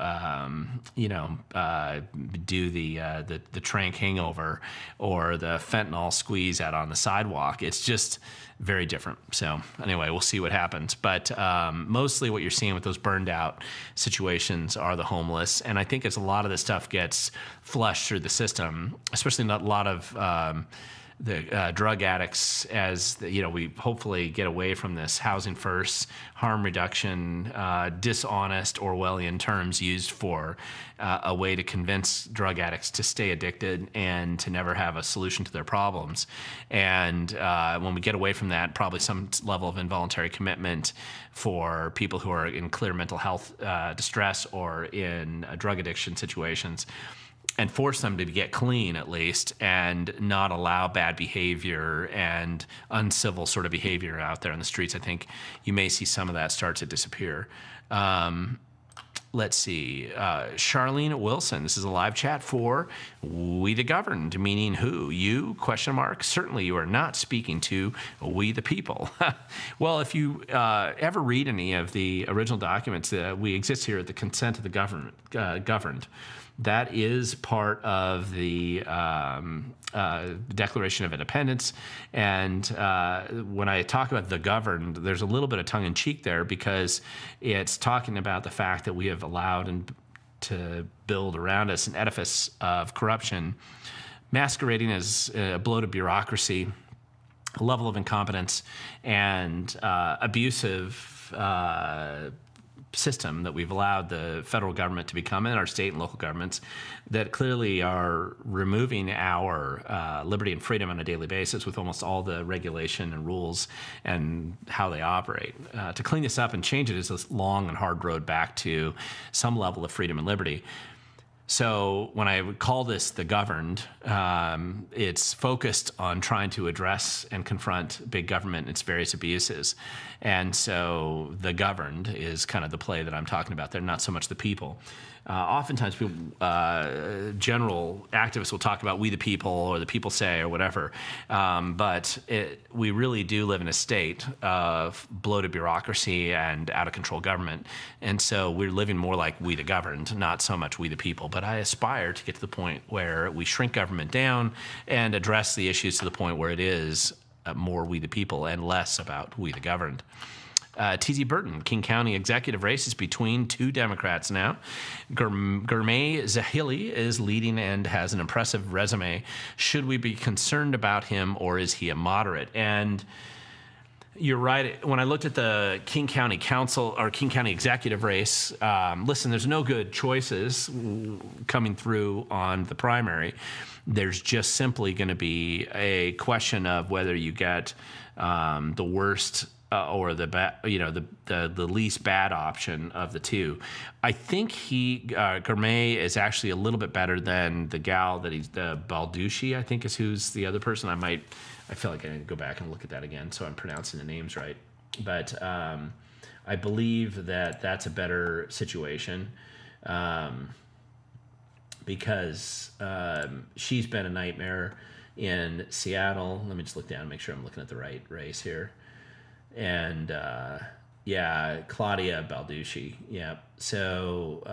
do the trank hangover or the fentanyl squeeze out on the sidewalk. It's just very different. So anyway, we'll see what happens. But mostly what you're seeing with those burned out situations are the homeless. And I think as a lot of this stuff gets flushed through the system, especially not a lot of the drug addicts, as we hopefully get away from this housing first, harm reduction, dishonest Orwellian terms used for a way to convince drug addicts to stay addicted and to never have a solution to their problems. And when we get away from that, probably some level of involuntary commitment for people who are in clear mental health distress or in drug addiction situations, and force them to get clean at least, and not allow bad behavior and uncivil sort of behavior out there on the streets. I think you may see some of that start to disappear. Let's see. Charlene Wilson, this is a live chat for We the Governed, meaning who? You? ? Certainly you are not speaking to we the people. Well, if you ever read any of the original documents, we exist here at the consent of the governed. That is part of the Declaration of Independence. And when I talk about the governed, there's a little bit of tongue-in-cheek there because it's talking about the fact that we have allowed to build around us an edifice of corruption, masquerading as a bloated bureaucracy, a level of incompetence, and abusive system that we've allowed the federal government to become, and our state and local governments, that clearly are removing our liberty and freedom on a daily basis with almost all the regulation and rules and how they operate. To clean this up and change it is a long and hard road back to some level of freedom and liberty. So when I would call this the governed, it's focused on trying to address and confront big government and its various abuses. And so the governed is kind of the play that I'm talking about. They're not so much the people. Oftentimes, people, general activists will talk about we the people or the people say or whatever, but we really do live in a state of bloated bureaucracy and out-of-control government, and so we're living more like we the governed, not so much we the people. But I aspire to get to the point where we shrink government down and address the issues to the point where it is more we the people and less about we the governed. T.Z. Burton, King County executive race is between two Democrats now. Gurmay Zahili is leading and has an impressive resume. Should we be concerned about him, or is he a moderate? And You're right. When I looked at the King County Council or King County Executive race, listen, there's no good choices coming through on the primary. There's just simply going to be a question of whether you get the worst or the least bad option of the two. I think Gourmet is actually a little bit better than the gal that the Balducci, I think is who's the other person. I feel like I need to go back and look at that again so I'm pronouncing the names right. But I believe that that's a better situation because she's been a nightmare in Seattle. Let me just look down and make sure I'm looking at the right race here. And Claudia Balducci. Yeah. So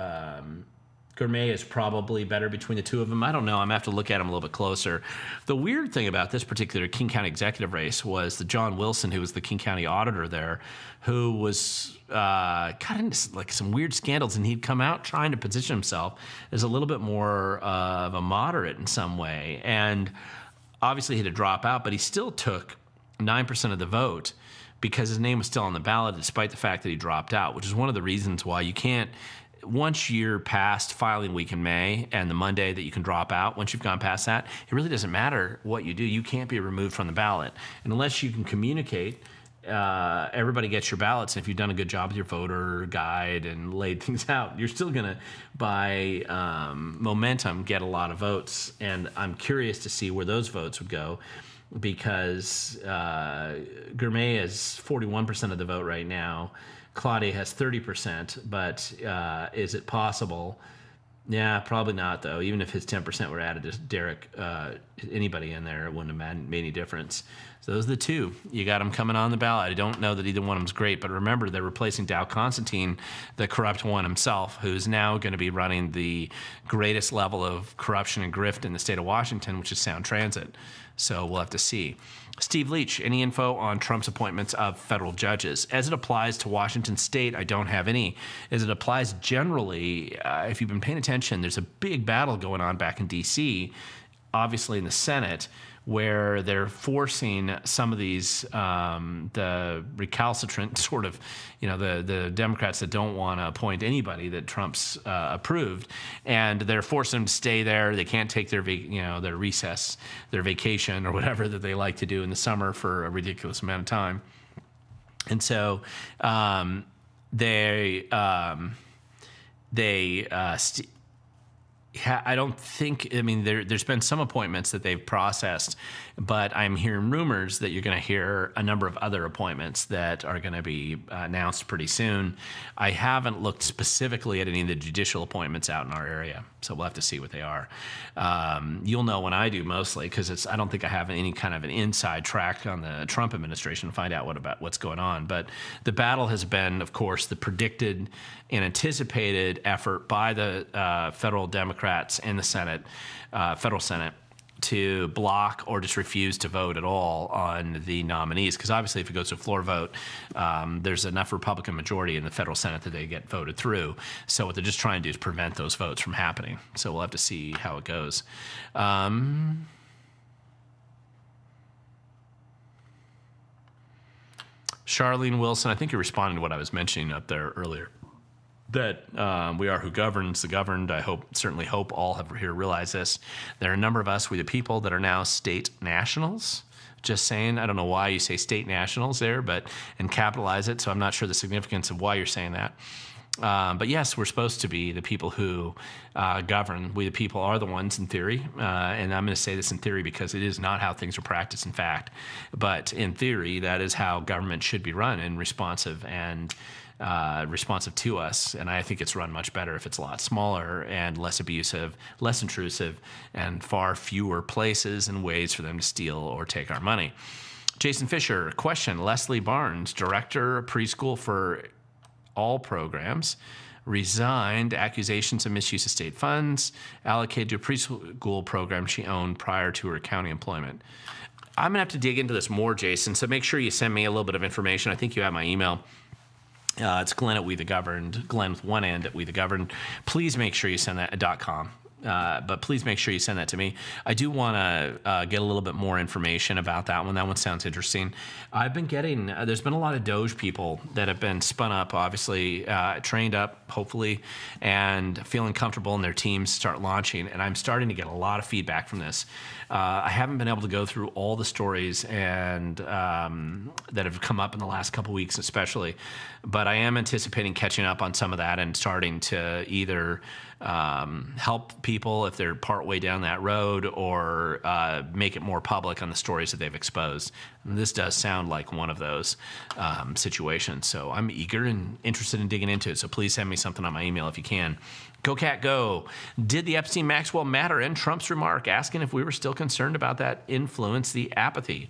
Gourmet is probably better between the two of them. I don't know. I'm going to have to look at them a little bit closer. The weird thing about this particular King County executive race was the John Wilson, who was the King County auditor there, who was got into like some weird scandals, and he'd come out trying to position himself as a little bit more of a moderate in some way. And obviously he had to drop out, but he still took 9% of the vote because his name was still on the ballot despite the fact that he dropped out, which is one of the reasons why you can't, once you're past filing week in May and the Monday that you can drop out, once you've gone past that, it really doesn't matter what you do. You can't be removed from the ballot. And unless you can communicate, everybody gets your ballots. And if you've done a good job with your voter guide and laid things out, you're still going to, by momentum, get a lot of votes. And I'm curious to see where those votes would go because Gourmet is 41% of the vote right now. Claudia has 30%, but is it possible? Yeah, probably not, though. Even if his 10% were added to Derek, anybody in there, it wouldn't have made any difference. So those are the two. You got them coming on the ballot. I don't know that either one of them's great, but remember, they're replacing Dow Constantine, the corrupt one himself, who's now going to be running the greatest level of corruption and grift in the state of Washington, which is Sound Transit. So we'll have to see. Steve Leach, any info on Trump's appointments of federal judges? As it applies to Washington State, I don't have any. As it applies generally, if you've been paying attention, there's a big battle going on back in D.C., obviously in the Senate, where they're forcing some of these, the recalcitrant sort of, the Democrats that don't want to appoint anybody that Trump's approved, and they're forcing them to stay there. They can't take their, their recess, their vacation or whatever that they like to do in the summer for a ridiculous amount of time. And so I don't think, there's been some appointments that they've processed, but I'm hearing rumors that you're going to hear a number of other appointments that are going to be announced pretty soon. I haven't looked specifically at any of the judicial appointments out in our area, so we'll have to see what they are. You'll know when I do mostly, because I don't think I have any kind of an inside track on the Trump administration to find out what's going on. But the battle has been, of course, the predicted and anticipated effort by the federal Democrats in the Senate, federal Senate, to block or just refuse to vote at all on the nominees. Because obviously if it goes to a floor vote, there's enough Republican majority in the federal Senate that they get voted through. So what they're just trying to do is prevent those votes from happening. So we'll have to see how it goes. Charlene Wilson, I think you're responding to what I was mentioning up there earlier, that we are who governs the governed. I certainly hope all have here realize this. There are a number of us, we the people, that are now state nationals. Just saying, I don't know why you say state nationals there, and capitalize it, so I'm not sure the significance of why you're saying that. But yes, we're supposed to be the people who govern. We the people are the ones in theory, and I'm going to say this in theory because it is not how things are practiced in fact. But in theory, that is how government should be run, and responsive to us, and I think it's run much better if it's a lot smaller and less abusive, less intrusive, and far fewer places and ways for them to steal or take our money. Jason Fisher, question. Leslie Barnes, director of preschool for all programs, resigned, accusations of misuse of state funds, allocated to a preschool program she owned prior to her county employment. I'm going to have to dig into this more, Jason, so make sure you send me a little bit of information. I think you have my email. It's Glen at We the Governed, Glen with one end at We the Governed. Please make sure you send that .com. but please make sure you send that to me. I do want to get a little bit more information about that one. That one sounds interesting. I've been getting, there's been a lot of Doge people that have been spun up, obviously, trained up, hopefully, and feeling comfortable in their teams start launching. And I'm starting to get a lot of feedback from this. I haven't been able to go through all the stories and that have come up in the last couple weeks, especially, but I am anticipating catching up on some of that and starting to either help people if they're partway down that road, or make it more public on the stories that they've exposed. And this does sound like one of those situations. So I'm eager and interested in digging into it. So please send me something on my email if you can. Go Cat Go. Did the Epstein-Maxwell matter? And Trump's remark asking if we were still concerned about that influence the apathy.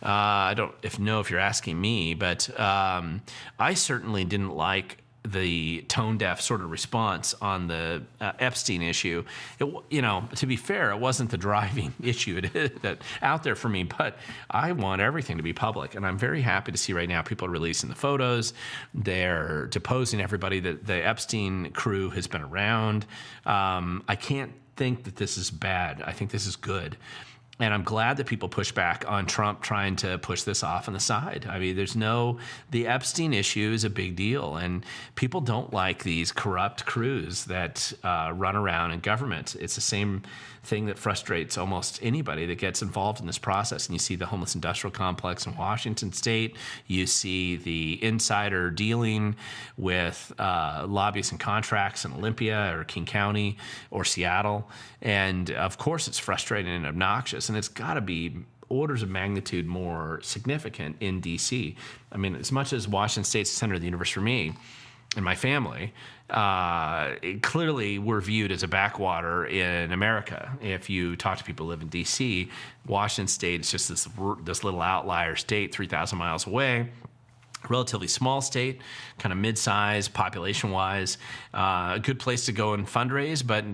I don't know if you're asking me, but I certainly didn't like the tone-deaf sort of response on the Epstein issue. To be fair, it wasn't the driving issue that out there for me, but I want everything to be public, and I'm very happy to see right now people are releasing the photos. They're deposing everybody. That the Epstein crew has been around. I can't think that this is bad. I think this is good. And I'm glad that people push back on Trump trying to push this off on the side. I mean, the Epstein issue is a big deal, and people don't like these corrupt crews that run around in government. It's the same thing that frustrates almost anybody that gets involved in this process. And you see the homeless industrial complex in Washington State. You see the insider dealing with lobbyists and contracts in Olympia or King County or Seattle. And of course, it's frustrating and obnoxious. And it's got to be orders of magnitude more significant in D.C. I mean, as much as Washington State's the center of the universe for me and my family, clearly we're viewed as a backwater in America. If you talk to people who live in D.C., Washington State is just this little outlier state 3,000 miles away. Relatively small state, kind of mid-size population-wise, a good place to go and fundraise, but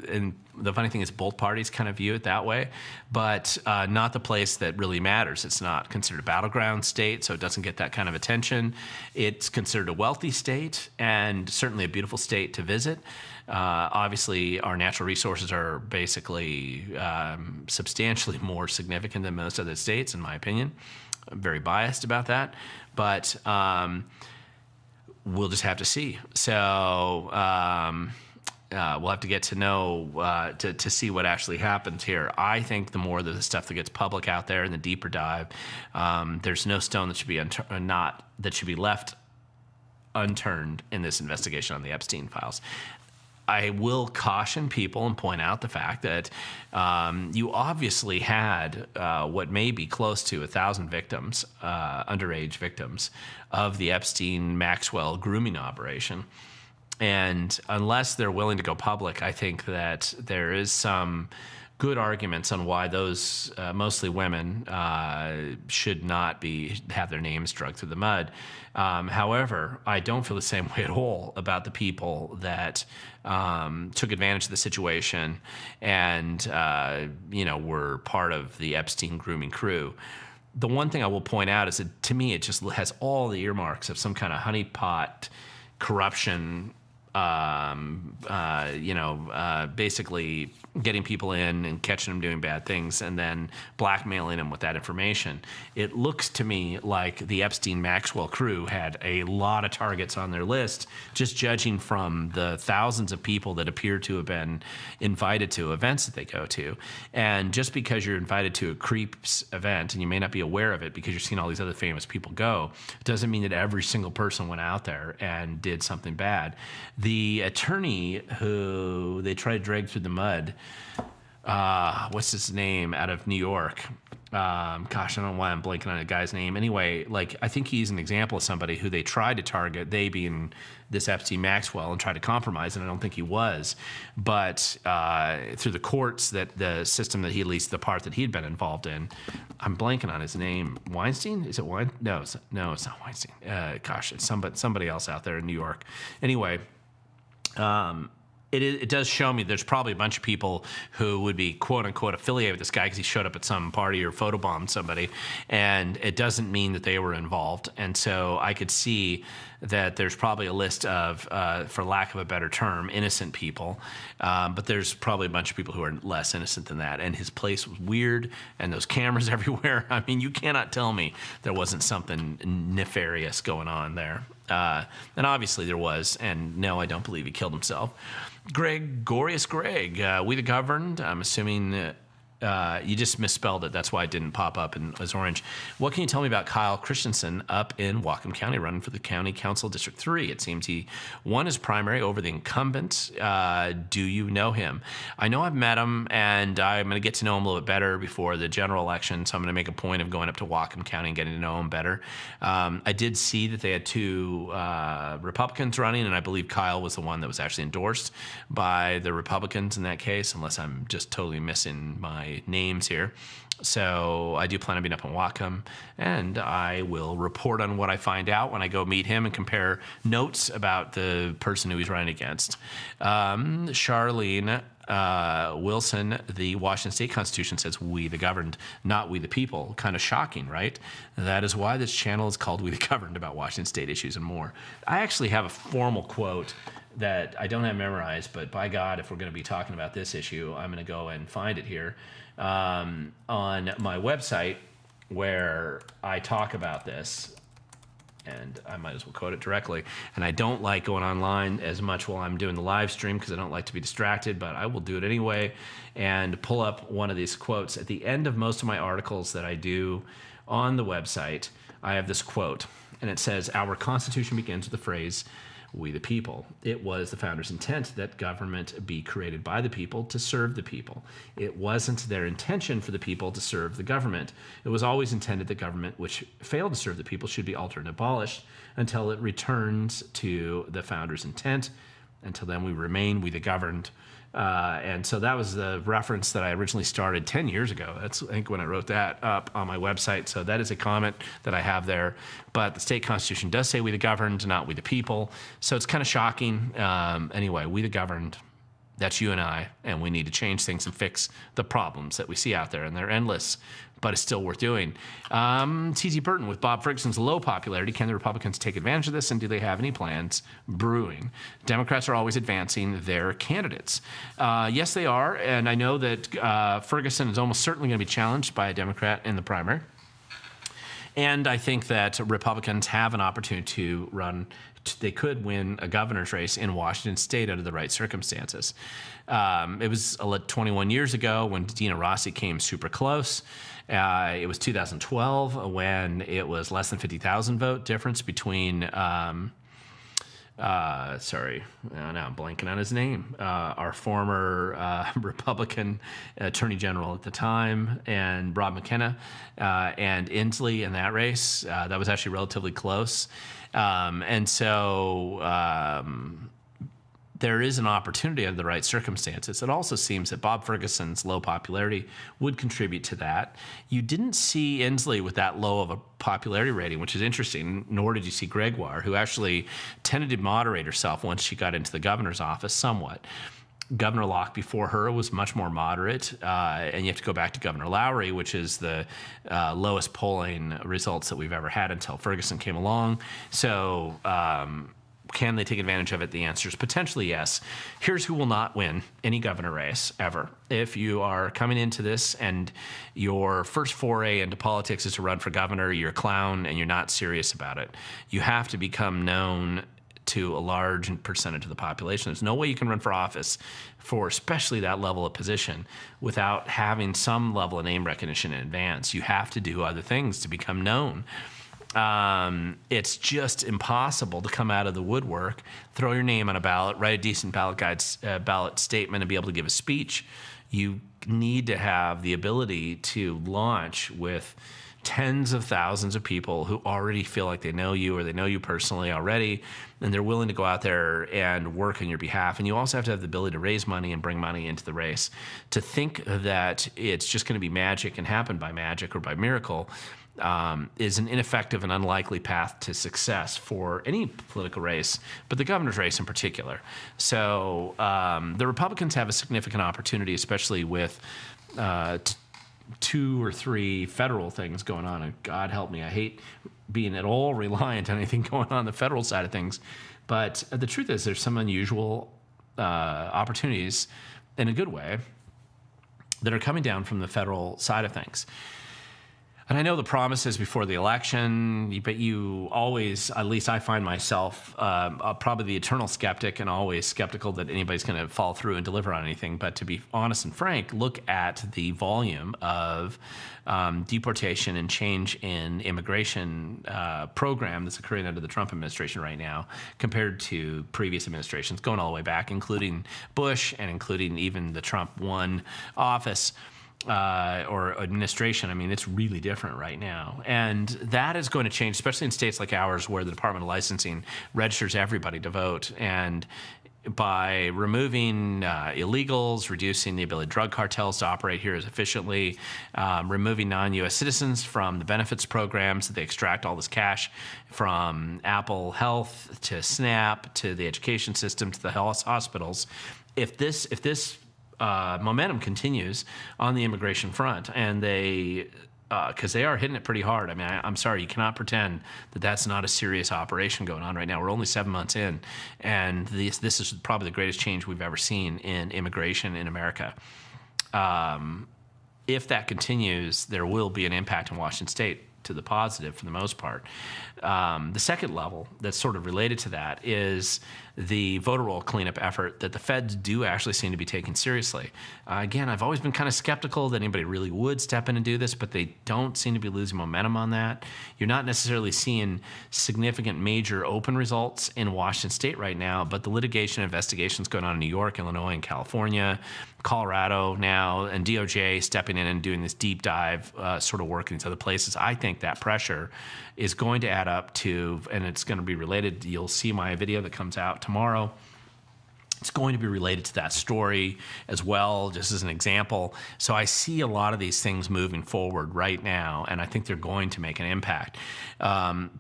and the funny thing is both parties kind of view it that way, but not the place that really matters. It's not considered a battleground state, so it doesn't get that kind of attention. It's considered a wealthy state and certainly a beautiful state to visit. Obviously, our natural resources are basically substantially more significant than most other states, in my opinion. I'm very biased about that, but we'll just have to see. So we'll have to get to know to see what actually happens here. I think the more the stuff that gets public out there and the deeper dive, there's no stone that should be left unturned in this investigation on the Epstein files. I will caution people and point out the fact that you obviously had what may be close to 1,000 victims, underage victims, of the Epstein-Maxwell grooming operation. And unless they're willing to go public, I think that there is some good arguments on why those, mostly women, should not have their names dragged through the mud. However, I don't feel the same way at all about the people that took advantage of the situation and were part of the Epstein grooming crew. The one thing I will point out is that to me it just has all the earmarks of some kind of honeypot corruption. Basically getting people in and catching them doing bad things and then blackmailing them with that information. It looks to me like the Epstein-Maxwell crew had a lot of targets on their list, just judging from the thousands of people that appear to have been invited to events that they go to. And just because you're invited to a creeps event and you may not be aware of it because you're seeing all these other famous people go, doesn't mean that every single person went out there and did something bad. The attorney who they tried to drag through the mud, what's his name, out of New York? Gosh, I don't know why I'm blanking on a guy's name. Anyway, I think he's an example of somebody who they tried to target, they being this Epstein-Maxwell, and tried to compromise, and I don't think he was. But through the courts, that the system that he, at least the part that he'd been involved in, I'm blanking on his name. Weinstein? Is it Weinstein? No, it's not Weinstein. Gosh, it's somebody else out there in New York. Anyway, it does show me there's probably a bunch of people who would be quote unquote affiliated with this guy because he showed up at some party or photobombed somebody, and it doesn't mean that they were involved. And so I could see that there's probably a list of, for lack of a better term, innocent people, but there's probably a bunch of people who are less innocent than that. And his place was weird, and those cameras everywhere. I mean, you cannot tell me there wasn't something nefarious going on there. And obviously there was, and no, I don't believe he killed himself. Gregorius Greg, We the Governed, I'm assuming you just misspelled it. That's why it didn't pop up as orange. What can you tell me about Kyle Christensen up in Whatcom County running for the County Council District 3? It seems he won his primary over the incumbent. Do you know him? I know I've met him, and I'm going to get to know him a little bit better before the general election, so I'm going to make a point of going up to Whatcom County and getting to know him better. I did see that they had 2 Republicans running, and I believe Kyle was the one that was actually endorsed by the Republicans in that case, unless I'm just totally missing my names here. So I do plan on being up in Whatcom, and I will report on what I find out when I go meet him and compare notes about the person who he's running against. Charlene Wilson, the Washington State Constitution says we the governed, not we the people. Kind of shocking, right? That is why this channel is called We the Governed, about Washington State issues and more. I actually have a formal quote that I don't have memorized, but by God, if we're going to be talking about this issue, I'm going to go and find it here on my website where I talk about this, and I might as well quote it directly. And I don't like going online as much while I'm doing the live stream because I don't like to be distracted, but I will do it anyway and pull up one of these quotes. At the end of most of my articles that I do on the website, I have this quote, and it says, "Our Constitution begins with the phrase, we the people. It was the founders' intent that government be created by the people to serve the people. It wasn't their intention for the people to serve the government. It was always intended that government which failed to serve the people should be altered and abolished until it returns to the founders' intent. Until then, we remain, we the governed." And so that was the reference that I originally started 10 years ago. That's, I think, when I wrote that up on my website. So that is a comment that I have there. But the state constitution does say we the governed, not we the people. So it's kind of shocking. Anyway, we the governed, that's you and we need to change things and fix the problems that we see out there. And they're endless, but it's still worth doing. T.T. Burton, with Bob Ferguson's low popularity, can the Republicans take advantage of this, and do they have any plans brewing? Democrats are always advancing their candidates. Yes, they are, and I know that Ferguson is almost certainly going to be challenged by a Democrat in the primary. And I think that Republicans have an opportunity to run. They could win a governor's race in Washington State under the right circumstances. It was 21 years ago when Dina Rossi came super close. It was 2012 when it was less than 50,000 vote difference between, now I'm blanking on his name, our former Republican Attorney General at the time, and Rob McKenna and Inslee in that race. That was actually relatively close. And so there is an opportunity under the right circumstances. It also seems that Bob Ferguson's low popularity would contribute to that. You didn't see Inslee with that low of a popularity rating, which is interesting, nor did you see Gregoire, who actually tended to moderate herself once she got into the governor's office somewhat. Governor Locke before her was much more moderate, and you have to go back to Governor Lowry, which is the lowest polling results that we've ever had until Ferguson came along. So can they take advantage of it? The answer is potentially yes. Here's who will not win any governor race ever. If you are coming into this and your first foray into politics is to run for governor, you're a clown and you're not serious about it. You have to become known to a large percentage of the population. There's no way you can run for office for especially that level of position without having some level of name recognition in advance. You have to do other things to become known. It's just impossible to come out of the woodwork, throw your name on a ballot, write a decent ballot statement, and be able to give a speech. You need to have the ability to launch with tens of thousands of people who already feel like they know you or they know you personally already, and they're willing to go out there and work on your behalf. And you also have to have the ability to raise money and bring money into the race. To think that it's just going to be magic and happen by magic or by miracle is an ineffective and unlikely path to success for any political race, but the governor's race in particular. So the Republicans have a significant opportunity, especially with 2 or 3 federal things going on. And God help me, I hate being at all reliant on anything going on the federal side of things. But the truth is there's some unusual opportunities in a good way that are coming down from the federal side of things. And I know the promises before the election, but you always, at least I find myself probably the eternal skeptic and always skeptical that anybody's going to follow through and deliver on anything. But to be honest and frank, look at the volume of deportation and change in immigration program that's occurring under the Trump administration right now compared to previous administrations, going all the way back, including Bush and including even the Trump 1 office. Or administration. I mean, it's really different right now. And that is going to change, especially in states like ours where the Department of Licensing registers everybody to vote. And by removing illegals, reducing the ability of drug cartels to operate here as efficiently, removing non-U.S. citizens from the benefits programs that they extract all this cash from Apple Health to SNAP to the education system to the health hospitals. If this momentum continues on the immigration front, and because they are hitting it pretty hard. I mean, I'm sorry, you cannot pretend that that's not a serious operation going on right now. We're only 7 months in, and this is probably the greatest change we've ever seen in immigration in America. If that continues, there will be an impact in Washington State to the positive for the most part. The second level that's sort of related to that is the voter roll cleanup effort that the feds do actually seem to be taking seriously. Again, I've always been kind of skeptical that anybody really would step in and do this, but they don't seem to be losing momentum on that. You're not necessarily seeing significant major open results in Washington State right now, but the litigation investigations going on in New York, Illinois, and California, Colorado now, and DOJ stepping in and doing this deep dive sort of work in these other places. I think that pressure is going to add up to, and it's going to be related, you'll see my video that comes out tomorrow. It's going to be related to that story as well, just as an example. So I see a lot of these things moving forward right now, and I think they're going to make an impact.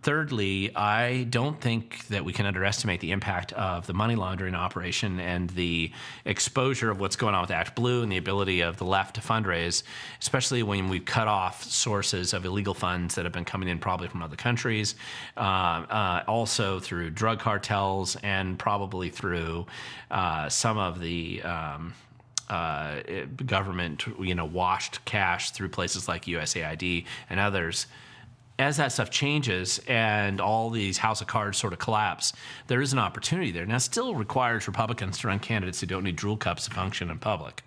Thirdly, I don't think that we can underestimate the impact of the money laundering operation and the exposure of what's going on with Act Blue and the ability of the left to fundraise, especially when we've cut off sources of illegal funds that have been coming in probably from other countries, also through drug cartels and probably through some of the government, washed cash through places like USAID and others. As that stuff changes and all these house of cards sort of collapse, there is an opportunity there. Now, it still requires Republicans to run candidates who don't need drool cups to function in public,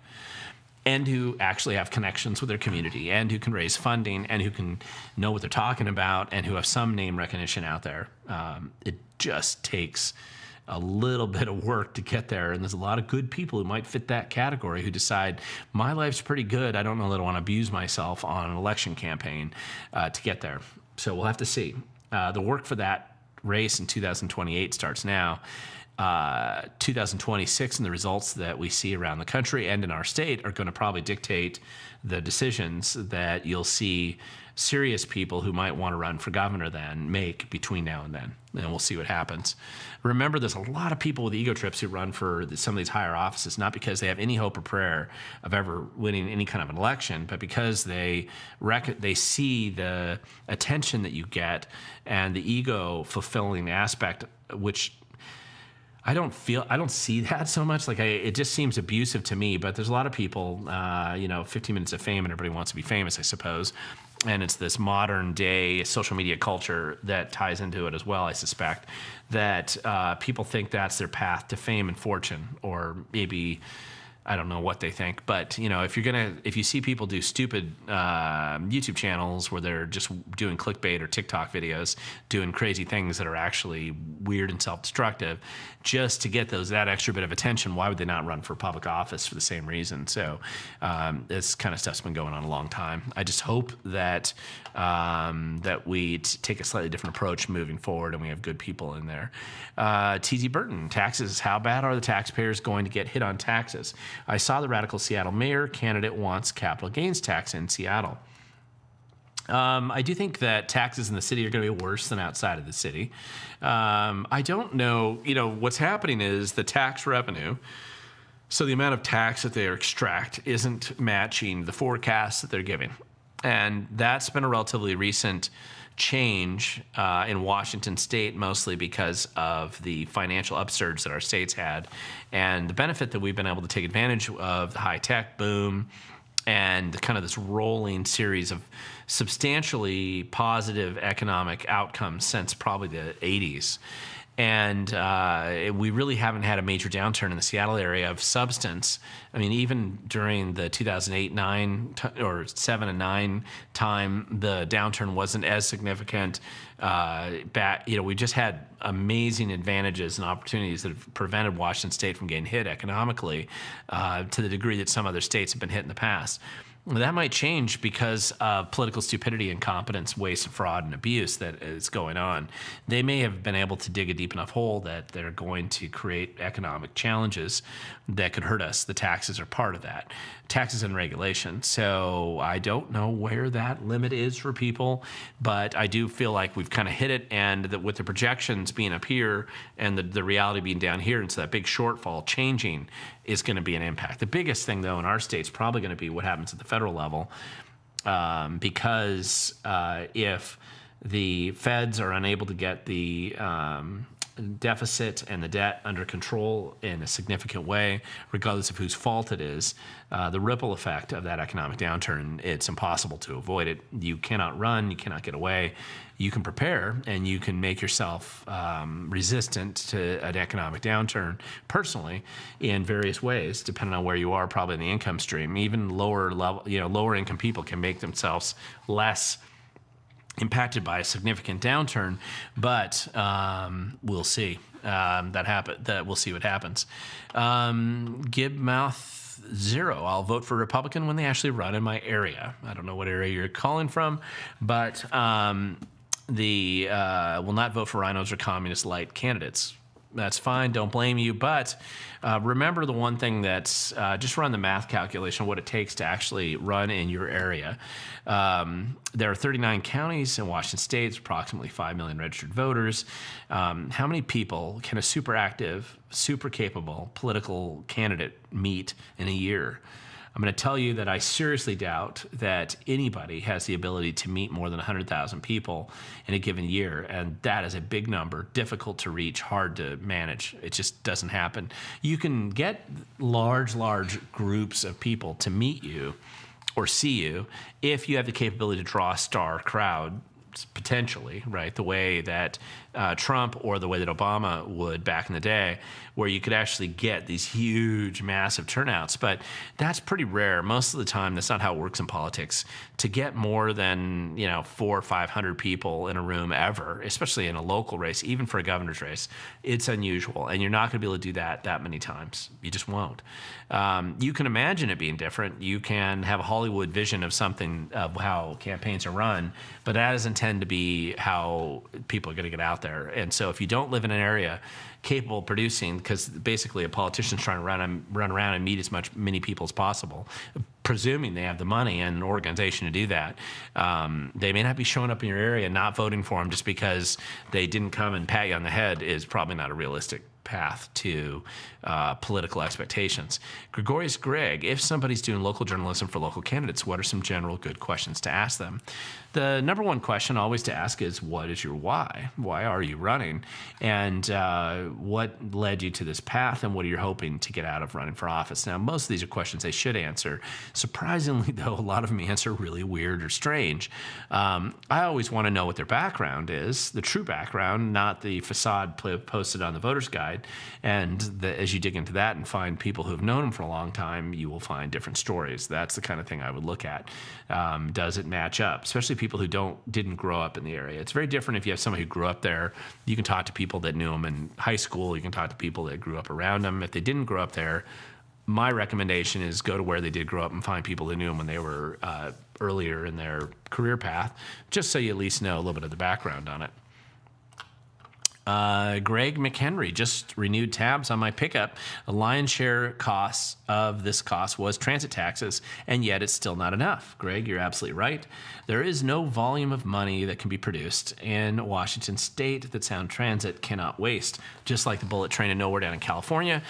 and who actually have connections with their community, and who can raise funding, and who can know what they're talking about, and who have some name recognition out there. It just takes a little bit of work to get there, and there's a lot of good people who might fit that category who decide, my life's pretty good, I don't know that I want to abuse myself on an election campaign to get there. So we'll have to see. The work for that race in 2028 starts now. 2026 and the results that we see around the country and in our state are going to probably dictate the decisions that you'll see serious people who might want to run for governor then make between now and then. And we'll see what happens. Remember, there's a lot of people with ego trips who run for some of these higher offices, not because they have any hope or prayer of ever winning any kind of an election, but because they see the attention that you get and the ego fulfilling aspect, which I don't see that so much. It just seems abusive to me, but there's a lot of people, 15 minutes of fame and everybody wants to be famous, I suppose. And it's this modern day social media culture that ties into it as well, I suspect, that people think that's their path to fame and fortune, or maybe, I don't know what they think, but if you see people do stupid YouTube channels where they're just doing clickbait or TikTok videos, doing crazy things that are actually weird and self-destructive, just to get that extra bit of attention, why would they not run for public office for the same reason? So this kind of stuff's been going on a long time. I just hope that we take a slightly different approach moving forward, and we have good people in there. T.Z. Burton, taxes. How bad are the taxpayers going to get hit on taxes? I saw the radical Seattle mayor candidate wants capital gains tax in Seattle. I do think that taxes in the city are going to be worse than outside of the city. I don't know. What's happening is the tax revenue. So the amount of tax that they extract isn't matching the forecasts that they're giving. And that's been a relatively recent change in Washington state, mostly because of the financial upsurge that our states had and the benefit that we've been able to take advantage of the high-tech boom and kind of this rolling series of substantially positive economic outcomes since probably the 80s. And we really haven't had a major downturn in the Seattle area of substance. I mean, even during the 2008, 9, or 7 and 9 time, the downturn wasn't as significant. We just had amazing advantages and opportunities that have prevented Washington State from getting hit economically to the degree that some other states have been hit in the past. That might change because of political stupidity, incompetence, waste, fraud, and abuse that is going on. They may have been able to dig a deep enough hole that they're going to create economic challenges that could hurt us. The taxes are part of that. Taxes and regulation. So I don't know where that limit is for people, but I do feel like we've kind of hit it, and that with the projections being up here and the reality being down here, and so that big shortfall changing is going to be an impact. The biggest thing, though, in our state is probably going to be what happens at the federal level, because if the feds are unable to get the deficit and the debt under control in a significant way, regardless of whose fault it is, the ripple effect of that economic downturn, it's impossible to avoid it. You cannot run, you cannot get away. You can prepare, and you can make yourself resistant to an economic downturn personally in various ways, depending on where you are, probably in the income stream. Even lower income people can make themselves less impacted by a significant downturn, but we'll see we'll see what happens. Gibmouth 0. I'll vote for Republican when they actually run in my area. I don't know what area you're calling from, but will not vote for rhinos or communist light candidates. That's fine. Don't blame you. But remember the one thing that's just run the math calculation of what it takes to actually run in your area. There are 39 counties in Washington State. It's approximately 5 million registered voters. How many people can a super active, super capable political candidate meet in a year? I'm going to tell you that I seriously doubt that anybody has the ability to meet more than 100,000 people in a given year, and that is a big number, difficult to reach, hard to manage. It just doesn't happen. You can get large groups of people to meet you or see you if you have the capability to draw a star crowd, potentially, right? The way that Trump or the way that Obama would back in the day, where you could actually get these huge, massive turnouts. But that's pretty rare. Most of the time, that's not how it works in politics. To get more than 400 or 500 people in a room ever, especially in a local race, even for a governor's race, it's unusual. And you're not going to be able to do that many times. You just won't. You can imagine it being different. You can have a Hollywood vision of something, of how campaigns are run, but that doesn't tend to be how people are going to get out there. And so if you don't live in an area capable of producing, because basically a politician's trying to run around and meet many people as possible, presuming they have the money and an organization to do that, they may not be showing up in your area and not voting for them just because they didn't come and pat you on the head is probably not a realistic path to political expectations. Gregorius Greg, if somebody's doing local journalism for local candidates, what are some general good questions to ask them? The number one question always to ask is, what is your why? Why are you running? And what led you to this path, and what are you hoping to get out of running for office? Now, most of these are questions they should answer. Surprisingly, though, a lot of them answer really weird or strange. I always want to know what their background is, the true background, not the facade posted on the voter's guide. And as you dig into that and find people who have known them for a long time, you will find different stories. That's the kind of thing I would look at. Does it match up? Especially people who didn't grow up in the area. It's very different if you have somebody who grew up there. You can talk to people that knew them in high school. You can talk to people that grew up around them. If they didn't grow up there, my recommendation is go to where they did grow up and find people that knew them when they were earlier in their career path, just so you at least know a little bit of the background on it. Greg McHenry just renewed tabs on my pickup. The lion's share costs of this cost was transit taxes, and yet it's still not enough. Greg, you're absolutely right. There is no volume of money that can be produced in Washington State that Sound Transit cannot waste, just like the bullet train of nowhere down in California,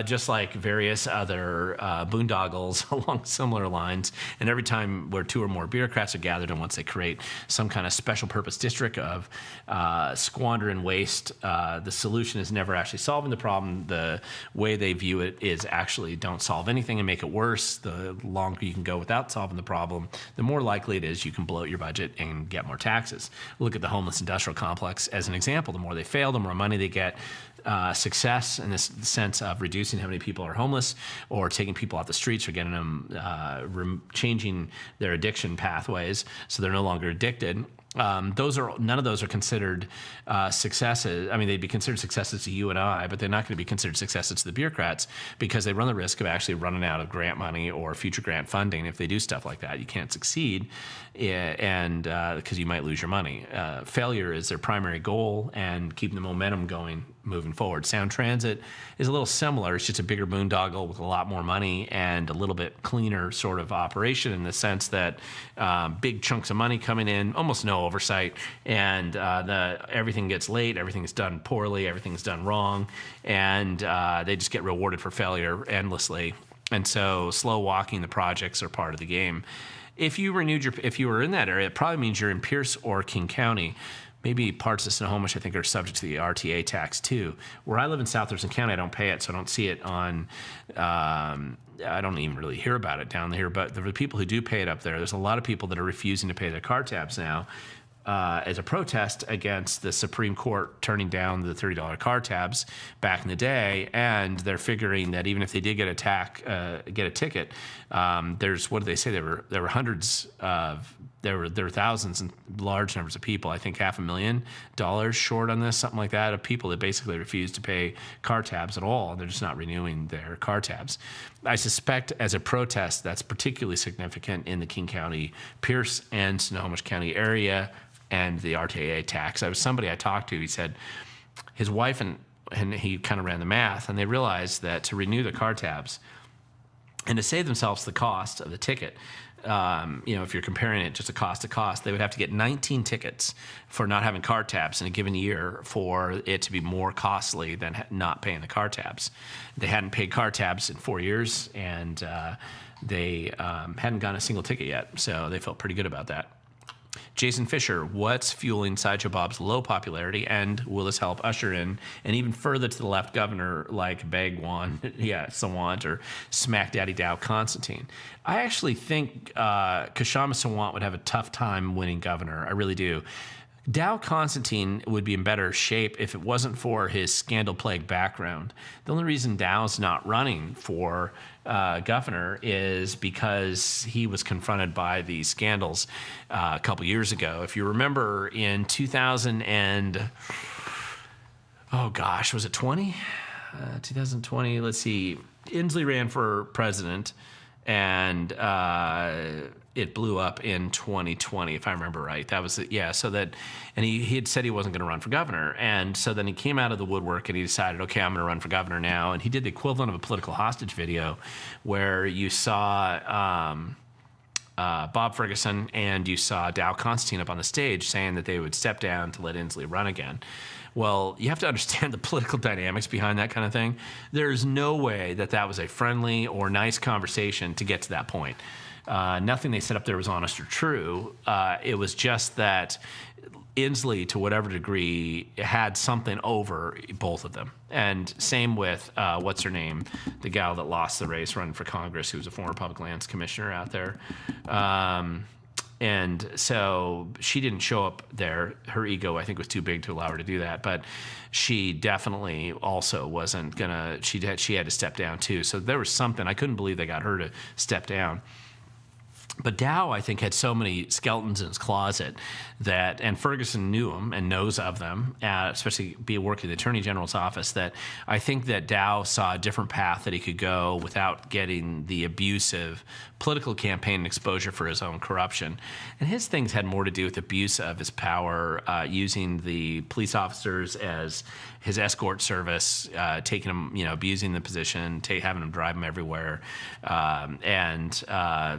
just like various other boondoggles along similar lines. And every time where two or more bureaucrats are gathered, and once they create some kind of special purpose district of squander and waste, the solution is never actually solving the problem. The way they view it is actually don't solve anything and make it worse. The longer you can go without solving the problem, the more likely it is you can bloat your budget and get more taxes. Look at the homeless industrial complex as an example. The more they fail, the more money they get. Success in this sense of reducing how many people are homeless or taking people off the streets or getting them changing their addiction pathways so they're no longer addicted. None of those are considered successes. I mean, they'd be considered successes to you and I, but they're not going to be considered successes to the bureaucrats because they run the risk of actually running out of grant money or future grant funding. If they do stuff like that, you can't succeed, and because you might lose your money. Failure is their primary goal, and keeping the momentum going moving forward. Sound Transit is a little similar. It's just a bigger boondoggle with a lot more money and a little bit cleaner sort of operation in the sense that big chunks of money coming in, almost no oversight, and everything gets late, everything's done poorly, everything's done wrong, and they just get rewarded for failure endlessly. And so slow walking the projects are part of the game. If you were in that area, it probably means you're in Pierce or King County. Maybe parts of Snohomish, I think, are subject to the RTA tax too. Where I live in South Thurston County, I don't pay it, so I don't see it on. I don't even really hear about it down here. But the people who do pay it up there, there's a lot of people that are refusing to pay their car tabs now as a protest against the Supreme Court turning down the $30 car tabs back in the day, and they're figuring that even if they did get a ticket, there's, what did they say? There were hundreds of. There were thousands and large numbers of people, I think $500,000 short on this, something like that, of people that basically refuse to pay car tabs at all. They're just not renewing their car tabs. I suspect as a protest, that's particularly significant in the King County, Pierce and Snohomish County area and the RTA tax. Somebody I talked to, he said his wife and he kind of ran the math, and they realized that to renew the car tabs and to save themselves the cost of the ticket, if you're comparing it just a cost to cost, they would have to get 19 tickets for not having car tabs in a given year for it to be more costly than not paying the car tabs. They hadn't paid car tabs in 4 years, and they hadn't gotten a single ticket yet, so they felt pretty good about that. Jason Fisher, what's fueling Sideshow Bob's low popularity, and will this help usher in an even further to the left governor like Bhagwan, Sawant, or Smack Daddy Dow Constantine? I actually think Kshama Sawant would have a tough time winning governor. I really do. Dow Constantine would be in better shape if it wasn't for his scandal-plagued background. The only reason Dow's not running for governor is because he was confronted by these scandals a couple years ago. If you remember, in 2000 and was it 20? 2020. Let's see. Inslee ran for president, and it blew up in 2020, if I remember right. That was it. Yeah. So that, and he had said he wasn't going to run for governor, and so then he came out of the woodwork and he decided, okay, I'm going to run for governor now. And he did the equivalent of a political hostage video, where you saw Bob Ferguson and you saw Dow Constantine up on the stage saying that they would step down to let Inslee run again. Well, you have to understand the political dynamics behind that kind of thing. There's no way that was a friendly or nice conversation to get to that point. Nothing they said up there was honest or true. It was just that Inslee, to whatever degree, had something over both of them. And same with, what's her name, the gal that lost the race running for Congress, who was a former public lands commissioner out there. And so she didn't show up there. Her ego, I think, was too big to allow her to do that. But she definitely also wasn't gonna. She had to step down too. So there was something. I couldn't believe they got her to step down. But Dow, I think, had so many skeletons in his closet and Ferguson knew them and knows of them, especially working in the Attorney General's office, that I think that Dow saw a different path that he could go without getting the abusive political campaign exposure for his own corruption. And his things had more to do with abuse of his power, using the police officers as his escort service, taking them, abusing the position, having them drive them everywhere, and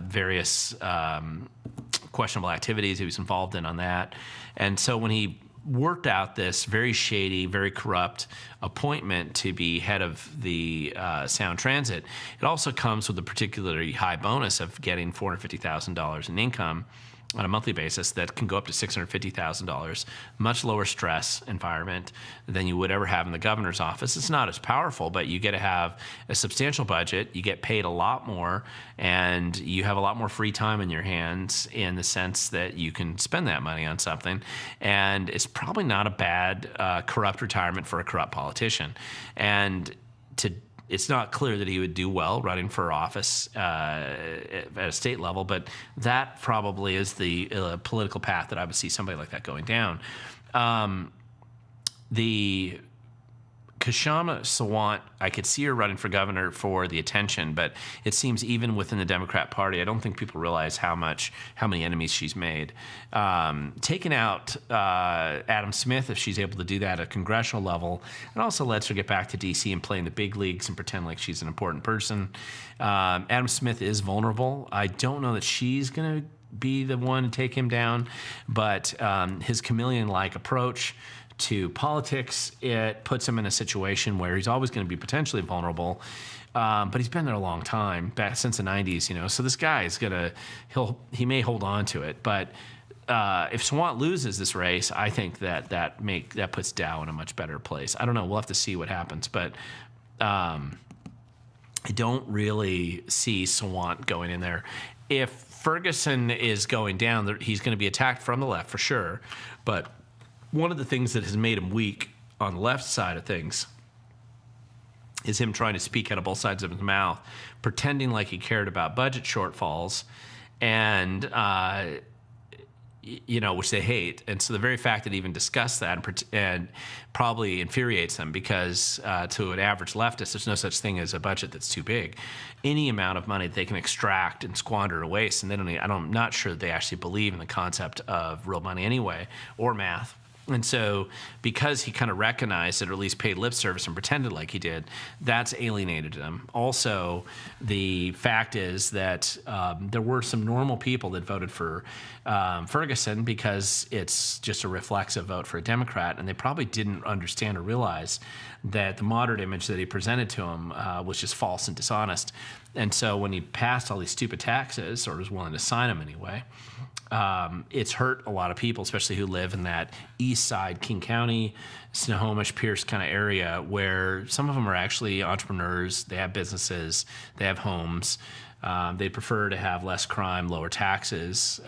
various questionable activities he was involved in on that. And so when he worked out this very shady, very corrupt appointment to be head of the Sound Transit, it also comes with a particularly high bonus of getting $450,000 in income on a monthly basis that can go up to $650,000, much lower stress environment than you would ever have in the governor's office. It's not as powerful, but you get to have a substantial budget, you get paid a lot more, and you have a lot more free time in your hands in the sense that you can spend that money on something. And it's probably not a bad corrupt retirement for a corrupt politician. And it's not clear that he would do well running for office at a state level, but that probably is the political path that I would see somebody like that going down. The Kshama Sawant, I could see her running for governor for the attention, but it seems even within the Democrat Party, I don't think people realize how many enemies she's made. Taking out Adam Smith, if she's able to do that at a congressional level, it also lets her get back to D.C. and play in the big leagues and pretend like she's an important person. Adam Smith is vulnerable. I don't know that she's going to be the one to take him down, but his chameleon-like approach to politics, it puts him in a situation where he's always going to be potentially vulnerable, but he's been there a long time, back since the 90s, so this guy is he may hold on to it, but if Sawant loses this race, I think that puts Dow in a much better place. I don't know, we'll have to see what happens, but I don't really see Sawant going in there. If Ferguson is going down, he's going to be attacked from the left for sure, but one of the things that has made him weak on the left side of things is him trying to speak out of both sides of his mouth, pretending like he cared about budget shortfalls, and which they hate. And so the very fact that he even discussed that and probably infuriates them, because to an average leftist, there's no such thing as a budget that's too big. Any amount of money that they can extract and squander to waste, and I'm not sure that they actually believe in the concept of real money anyway, or math. And so because he kind of recognized it, or at least paid lip service and pretended like he did, that's alienated him. Also, the fact is that there were some normal people that voted for Ferguson because it's just a reflexive vote for a Democrat, and they probably didn't understand or realize that the moderate image that he presented to him was just false and dishonest. And so when he passed all these stupid taxes, or was willing to sign them anyway, it's hurt a lot of people, especially who live in that east side, King County, Snohomish, Pierce kind of area, where some of them are actually entrepreneurs. They have businesses, they have homes. They prefer to have less crime, lower taxes.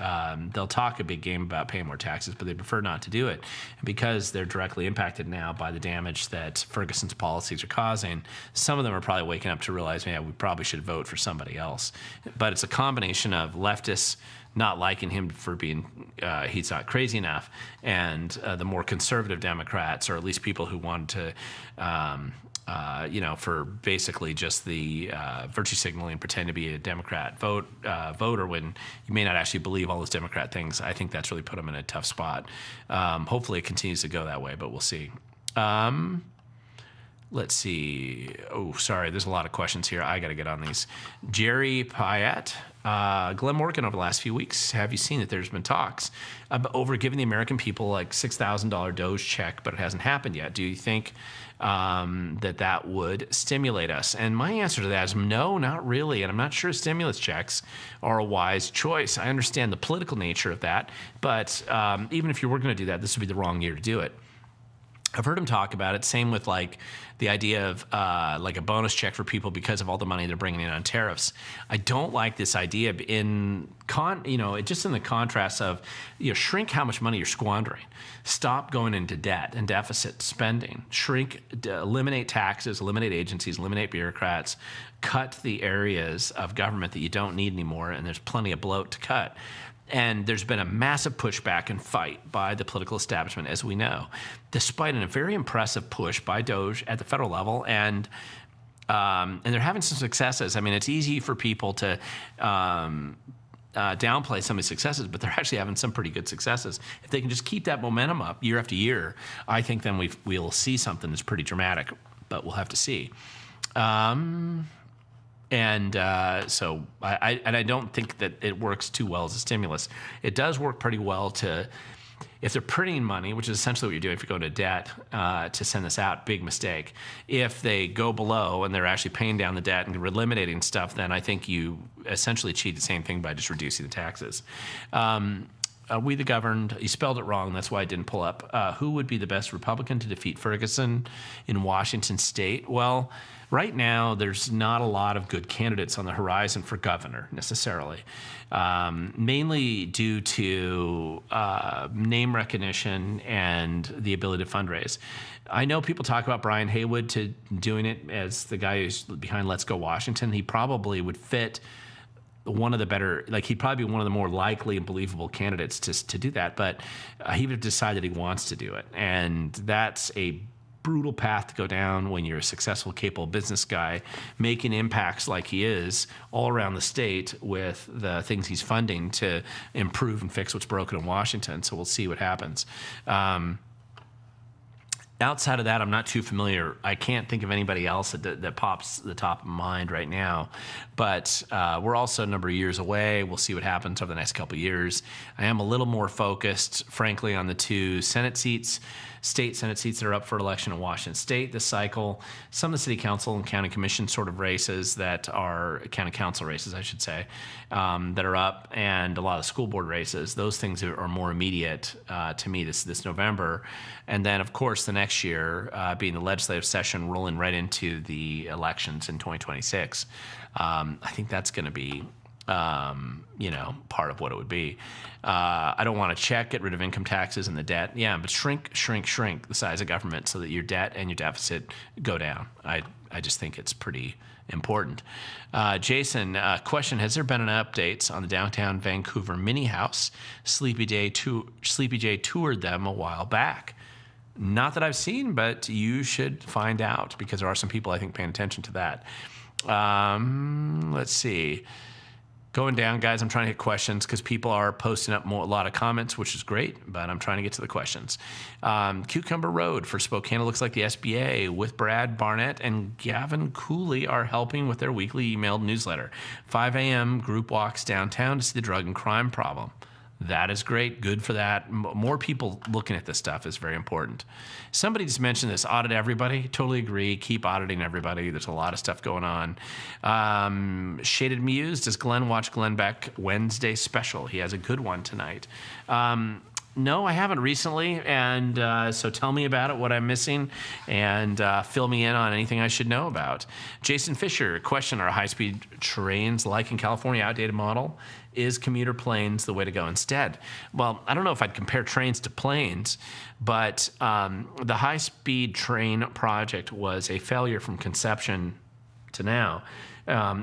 They'll talk a big game about paying more taxes, but they prefer not to do it. And because they're directly impacted now by the damage that Ferguson's policies are causing, some of them are probably waking up to realize, man, we probably should vote for somebody else. But it's a combination of leftists not liking him for being, he's not crazy enough, and the more conservative Democrats, or at least people who wanted to, for basically just the virtue signaling, pretend to be a Democrat voter when you may not actually believe all those Democrat things. I think that's really put him in a tough spot. Hopefully it continues to go that way, but we'll see. Let's see. Oh, sorry. There's a lot of questions here. I got to get on these. Jerry Pyatt. Glen Morgan, over the last few weeks, have you seen that there's been talks over giving the American people like $6,000 Doge check, but it hasn't happened yet? Do you think that would stimulate us? And my answer to that is no, not really. And I'm not sure stimulus checks are a wise choice. I understand the political nature of that, but even if you were going to do that, this would be the wrong year to do it. I've heard him talk about it. Same with like the idea of like a bonus check for people because of all the money they're bringing in on tariffs. I don't like this idea just in the contrast of, shrink how much money you're squandering. Stop going into debt and deficit spending. Eliminate taxes, eliminate agencies, eliminate bureaucrats, cut the areas of government that you don't need anymore, and there's plenty of bloat to cut. And there's been a massive pushback and fight by the political establishment, as we know, despite a very impressive push by Doge at the federal level. And they're having some successes. I mean, it's easy for people to downplay some of the successes, but they're actually having some pretty good successes. If they can just keep that momentum up year after year, I think then we'll see something that's pretty dramatic, but we'll have to see. So I don't think that it works too well as a stimulus. It does work pretty well if they're printing money, which is essentially what you're doing if you go into debt to send this out, big mistake. If they go below and they're actually paying down the debt and eliminating stuff, then I think you essentially achieve the same thing by just reducing the taxes. We the governed, you spelled it wrong, that's why I didn't pull up. Who would be the best Republican to defeat Ferguson in Washington State? Well, right now, there's not a lot of good candidates on the horizon for governor, necessarily, mainly due to name recognition and the ability to fundraise. I know people talk about Brian Haywood to doing it as the guy who's behind Let's Go Washington. He probably would fit one of the better, he'd probably be one of the more likely and believable candidates to do that, but he would decide that he wants to do it. And that's a brutal path to go down when you're a successful, capable business guy making impacts like he is all around the state with the things he's funding to improve and fix what's broken in Washington. So we'll see what happens. Outside of that, I'm not too familiar. I can't think of anybody else that pops the top of mind right now. But we're also a number of years away. We'll see what happens over the next couple of years. I am a little more focused, frankly, on the two Senate seats, state Senate seats that are up for election in Washington State this cycle. Some of the city council and county commission sort of races that are, county council races, I should say, that are up, and a lot of school board races. Those things are more immediate to me this November. And then, of course, the next year, being the legislative session, rolling right into the elections in 2026. I think that's going to be, part of what it would be. I don't want to get rid of income taxes and the debt. Yeah, but shrink the size of government so that your debt and your deficit go down. I just think it's pretty important. Jason, question, has there been any updates on the downtown Vancouver mini house? Sleepy J toured them a while back. Not that I've seen, but you should find out because there are some people, I think, paying attention to that. Let's see. Going down, guys, I'm trying to hit questions because people are posting up a lot of comments, which is great, but I'm trying to get to the questions. Cucumber Road for Spokane, it looks like the SBA with Brad Barnett and Gavin Cooley are helping with their weekly emailed newsletter. 5 a.m. group walks downtown to see the drug and crime problem. That is great. Good for that. More people looking at this stuff is very important. Somebody just mentioned this, audit everybody. Totally agree. Keep auditing everybody. There's a lot of stuff going on. Shaded Muse, does Glenn watch Glenn Beck Wednesday special? He has a good one tonight. No, I haven't recently, and so tell me about it, what I'm missing, and fill me in on anything I should know about. Jason Fisher, question, are high-speed trains like in California outdated model? Is commuter planes the way to go instead? Well, I don't know if I'd compare trains to planes, but the high-speed train project was a failure from conception to now.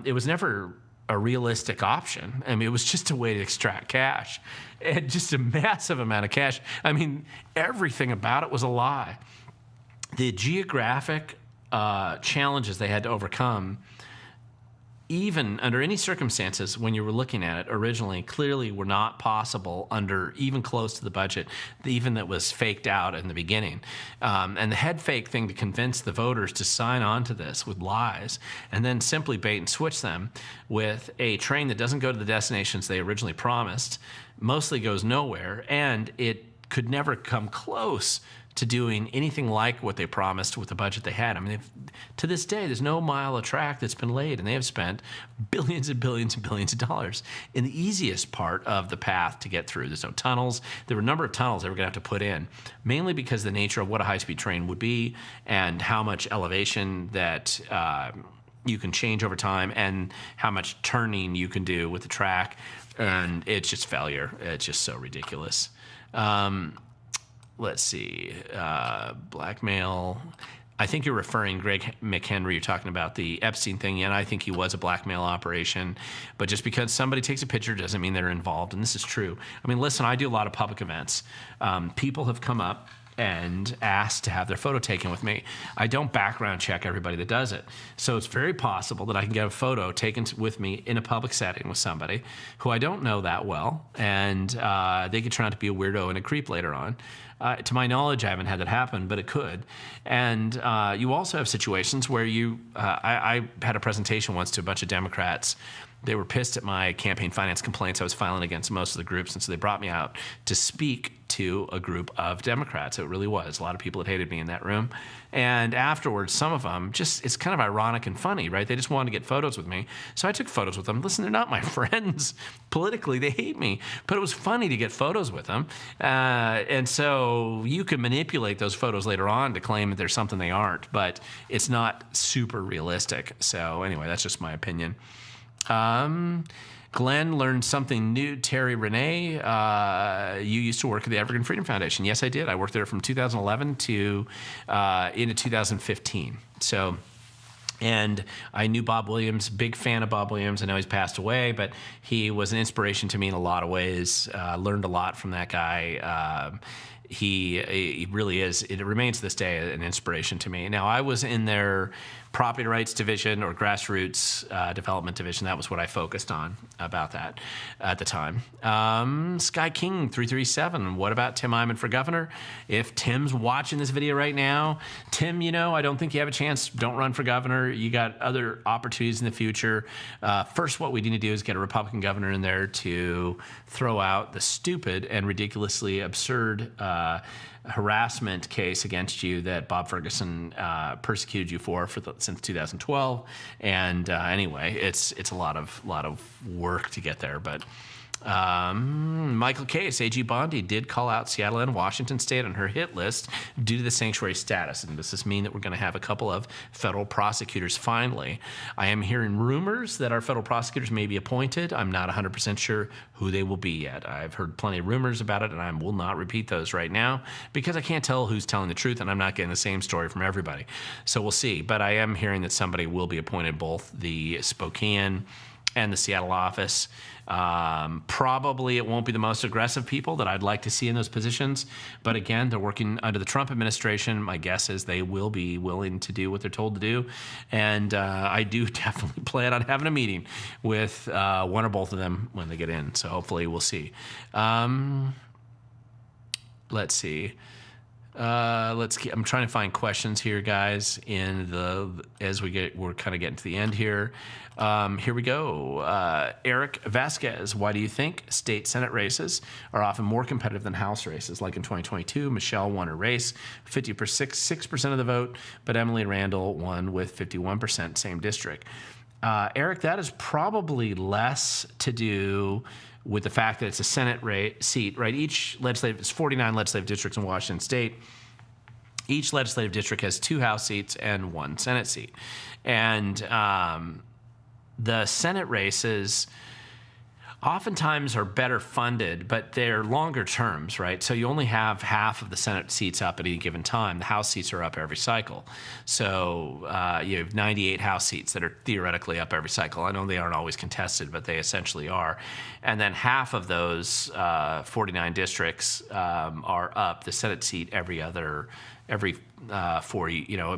It was never a realistic option. I mean, it was just a way to extract cash, and just a massive amount of cash. I mean, everything about it was a lie. The geographic challenges they had to overcome, even under any circumstances when you were looking at it originally, clearly were not possible under even close to the budget, even that was faked out in the beginning. And the head fake thing to convince the voters to sign on to this with lies and then simply bait and switch them with a train that doesn't go to the destinations they originally promised, mostly goes nowhere, and it could never come close to doing anything like what they promised with the budget they had. I mean, to this day, there's no mile of track that's been laid, and they have spent billions and billions and billions of dollars in the easiest part of the path to get through. There's no tunnels. There were a number of tunnels they were going to have to put in, mainly because of the nature of what a high-speed train would be and how much elevation that you can change over time and how much turning you can do with the track. And it's just failure. It's just so ridiculous. Let's see, blackmail. I think you're referring, Greg McHenry, you're talking about the Epstein thing, and I think he was a blackmail operation. But just because somebody takes a picture doesn't mean they're involved, and this is true. I mean, listen, I do a lot of public events. People have come up and asked to have their photo taken with me. I don't background check everybody that does it. So it's very possible that I can get a photo taken with me in a public setting with somebody who I don't know that well, and they could turn out to be a weirdo and a creep later on. To my knowledge, I haven't had that happen, but it could. And you also have situations where I had a presentation once to a bunch of Democrats. They were pissed at my campaign finance complaints I was filing against most of the groups, and so they brought me out to speak to a group of Democrats. It really was. A lot of people that hated me in that room. And afterwards, some of them, it's kind of ironic and funny, right? They just wanted to get photos with me. So I took photos with them. Listen, they're not my friends. Politically, they hate me. But it was funny to get photos with them. And so you can manipulate those photos later on to claim that they're something they aren't. But it's not super realistic. So anyway, that's just my opinion. Glenn learned something new. Terry Renee, you used to work at the African Freedom Foundation. Yes, I did. I worked there from 2011 to into 2015. So, and I knew Bob Williams, big fan of Bob Williams. I know he's passed away, but he was an inspiration to me in a lot of ways. Learned a lot from that guy. He really is. It remains to this day an inspiration to me. Now, I was in their property rights division or grassroots development division. That was what I focused on about that at the time. Sky King 337. What about Tim Eyman for governor? If Tim's watching this video right now, Tim, I don't think you have a chance. Don't run for governor. You got other opportunities in the future. First, what we need to do is get a Republican governor in there to throw out the stupid and ridiculously absurd harassment case against you that Bob Ferguson persecuted you for since 2012. And anyway, it's a lot of work to get there, but. Michael Case, A.G. Bondi did call out Seattle and Washington State on her hit list due to the sanctuary status. And does this mean that we're going to have a couple of federal prosecutors finally? I am hearing rumors that our federal prosecutors may be appointed. I'm not 100% sure who they will be yet. I've heard plenty of rumors about it, and I will not repeat those right now because I can't tell who's telling the truth, and I'm not getting the same story from everybody. So we'll see. But I am hearing that somebody will be appointed, both the Spokane and the Seattle office. Probably it won't be the most aggressive people that I'd like to see in those positions. But again, they're working under the Trump administration. My guess is they will be willing to do what they're told to do. And I do definitely plan on having a meeting with one or both of them when they get in. So hopefully we'll see. Let's see. I'm trying to find questions here, guys, we're kind of getting to the end here. Here we go. Eric Vasquez, why do you think state Senate races are often more competitive than House races? Like in 2022, Michelle won her race, 56% of the vote, but Emily Randall won with 51%, same district. Eric, that is probably less to do with the fact that it's a Senate seat, right? It's 49 legislative districts in Washington State. Each legislative district has 2 House seats and 1 Senate seat. And the Senate races oftentimes are better funded, but they're longer terms, right? So you only have half of the Senate seats up at any given time. The House seats are up every cycle. So you have 98 House seats that are theoretically up every cycle. I know they aren't always contested, but they essentially are. And then half of those 49 districts are up the Senate seat every 4,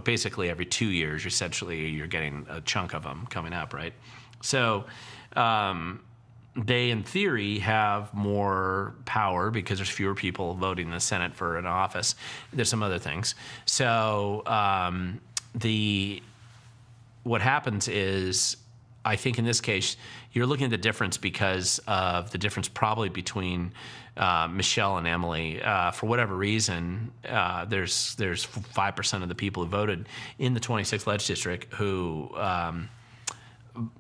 basically every 2 years, essentially you're getting a chunk of them coming up, right? So they, in theory, have more power because there's fewer people voting in the Senate for an office. There's some other things. So what happens is I think in this case, you're looking at the difference because of the difference probably between Michelle and Emily. For whatever reason, there's 5% of the people who voted in the 26th Ledge District who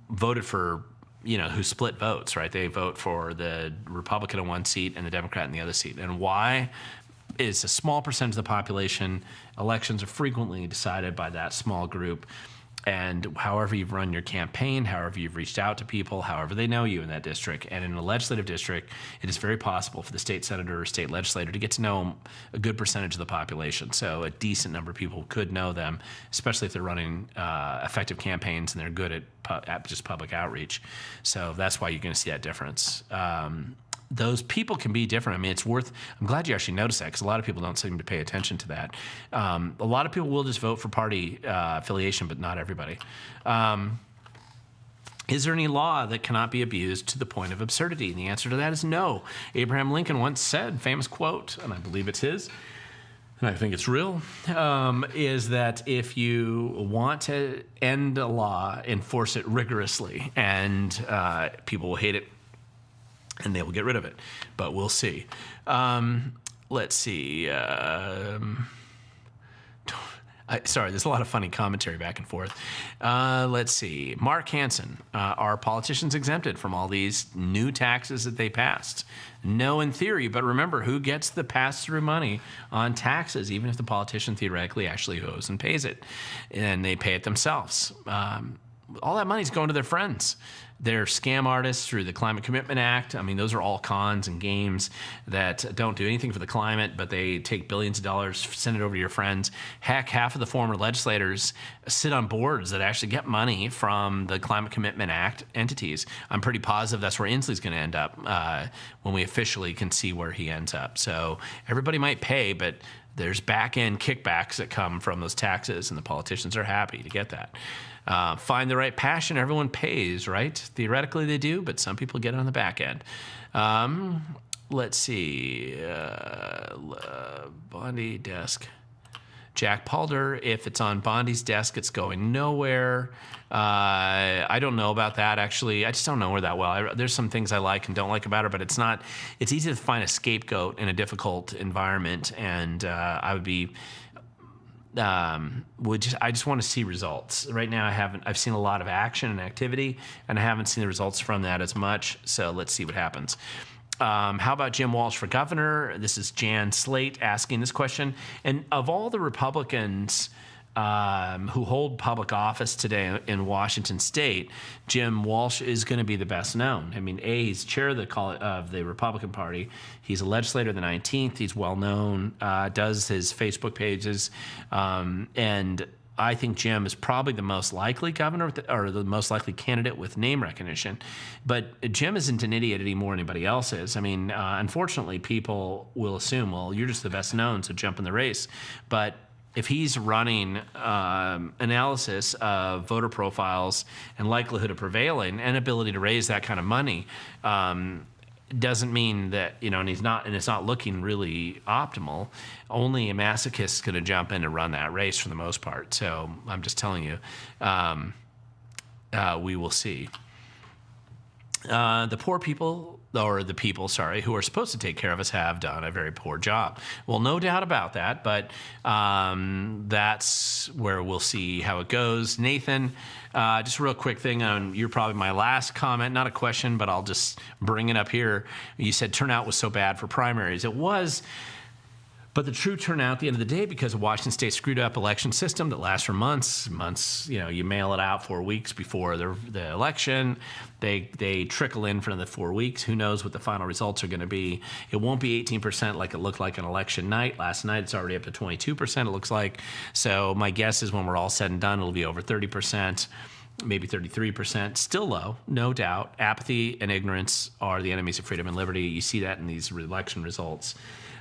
voted for, who split votes, right? They vote for the Republican in one seat and the Democrat in the other seat. And why? Is a small percentage of the population. Elections are frequently decided by that small group. And however you've run your campaign, however you've reached out to people, however they know you in that district, and in a legislative district, it is very possible for the state senator or state legislator to get to know a good percentage of the population. So a decent number of people could know them, especially if they're running effective campaigns and they're good at just public outreach. So that's why you're going to see that difference. Those people can be different. I mean, I'm glad you actually noticed that, because a lot of people don't seem to pay attention to that. A lot of people will just vote for party affiliation, but not everybody. Is there any law that cannot be abused to the point of absurdity? And the answer to that is no. Abraham Lincoln once said, famous quote, and I believe it's his, and I think it's real, is that if you want to end a law, enforce it rigorously, and people will hate it, and they will get rid of it. But we'll see. Let's see. Sorry, there's a lot of funny commentary back and forth. Let's see. Mark Hansen. Are politicians exempted from all these new taxes that they passed? No, in theory, but remember, who gets the pass-through money on taxes, even if the politician theoretically actually owes and pays it, and they pay it themselves? All that money's going to their friends. They're scam artists through the Climate Commitment Act. I mean, those are all cons and games that don't do anything for the climate, but they take billions of dollars, send it over to your friends. Heck, half of the former legislators sit on boards that actually get money from the Climate Commitment Act entities. I'm pretty positive that's where Inslee's going to end up when we officially can see where he ends up. So everybody might pay, but there's back-end kickbacks that come from those taxes, and the politicians are happy to get that. Find the right passion, everyone pays, right? Theoretically they do, but some people get it on the back end. Let's see. Bondi desk. Jack Palder, if it's on Bondi's desk, it's going nowhere. I don't know about that, actually. I just don't know her that well. There's some things I like and don't like about her, but it's easy to find a scapegoat in a difficult environment, and I just want to see results. Right now I've seen a lot of action and activity, and I haven't seen the results from that as much, so let's see what happens. How about Jim Walsh for governor? This is Jan Slate asking this question. And of all the Republicans who hold public office today in Washington State, Jim Walsh is going to be the best known. I mean, he's chair of the Republican Party. He's a legislator of the 19th. He's well known, does his Facebook pages, and I think Jim is probably the most likely governor or the most likely candidate with name recognition. But Jim isn't an idiot anymore than anybody else is. I mean, unfortunately, people will assume, well, you're just the best known, so jump in the race. But if he's running analysis of voter profiles and likelihood of prevailing and ability to raise that kind of money, doesn't mean that, and it's not looking really optimal. Only a masochist is going to jump in and run that race for the most part. So I'm just telling you, we will see. The poor people, or the people, sorry, who are supposed to take care of us have done a very poor job. Well, no doubt about that, but that's where we'll see how it goes. Nathan, just a real quick thing on, you're probably my last comment, not a question, but I'll just bring it up here. You said turnout was so bad for primaries. It was. But the true turnout at the end of the day, because of Washington State's screwed up election system that lasts for months, you mail it out 4 weeks before the election. They trickle in for another 4 weeks. Who knows what the final results are going to be? It won't be 18% like it looked like on election night. Last night, it's already up to 22%, it looks like. So my guess is when we're all said and done, it'll be over 30%. Maybe 33%, still low, no doubt. Apathy and ignorance are the enemies of freedom and liberty. You see that in these election results.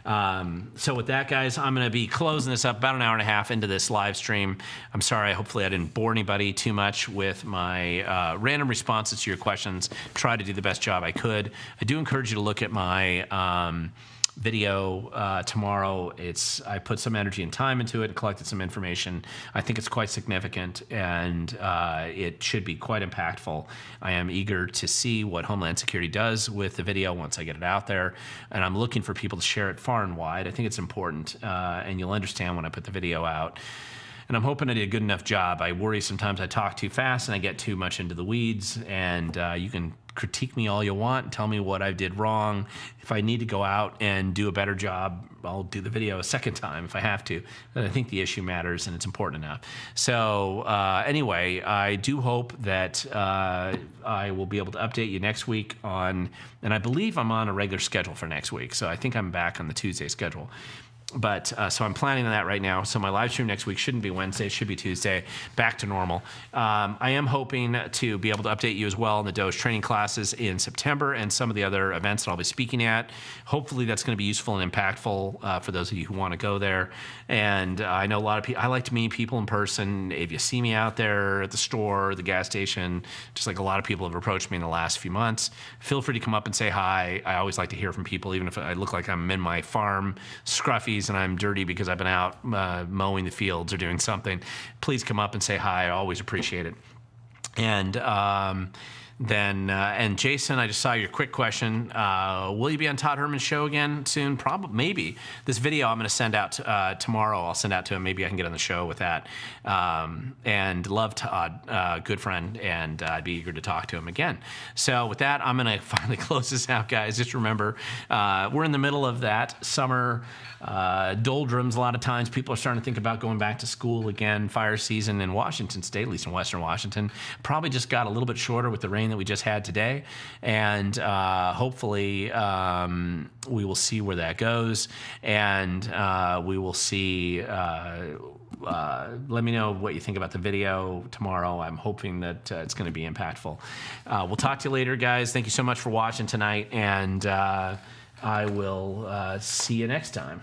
So with that, guys, I'm going to be closing this up about an hour and a half into this live stream. I'm sorry. Hopefully I didn't bore anybody too much with my random responses to your questions. Try to do the best job I could. I do encourage you to look at my video tomorrow. I put some energy and time into it and collected some information. I think it's quite significant, and it should be quite impactful. I am eager to see what Homeland Security does with the video once I get it out there, and I'm looking for people to share it far and wide. I think it's important, and you'll understand when I put the video out. And I'm hoping I did a good enough job. I worry sometimes I talk too fast and I get too much into the weeds, and you can critique me all you want and tell me what I did wrong. If I need to go out and do a better job, I'll do the video a second time if I have to. But I think the issue matters and it's important enough. So anyway, I do hope that I will be able to update you next week on, and I believe I'm on a regular schedule for next week. So I think I'm back on the Tuesday schedule. But so I'm planning on that right now. So my live stream next week shouldn't be Wednesday, it should be Tuesday, back to normal. I am hoping to be able to update you as well on the Doge training classes in September and some of the other events that I'll be speaking at. Hopefully that's going to be useful and impactful for those of you who want to go there. And I know a lot of people, I like to meet people in person. If you see me out there at the store, the gas station, just like a lot of people have approached me in the last few months, feel free to come up and say hi. I always like to hear from people, even if I look like I'm in my farm scruffies and I'm dirty because I've been out mowing the fields or doing something. Please come up and say hi. I always appreciate it. And and Jason, I just saw your quick question. Will you be on Todd Herman's show again soon? Probably, maybe. This video I'm going to send out tomorrow. I'll send out to him. Maybe I can get on the show with that. And love Todd, good friend, and I'd be eager to talk to him again. So with that, I'm going to finally close this out, guys. Just remember, we're in the middle of that summer doldrums. A lot of times people are starting to think about going back to school again. Fire season in Washington State, at least in Western Washington, probably just got a little bit shorter with the rain that we just had today, and hopefully we will see where that goes, and we will see. Let me know what you think about the video tomorrow. I'm hoping that it's going to be impactful. We'll talk to you later, guys. Thank you so much for watching tonight, and I will see you next time.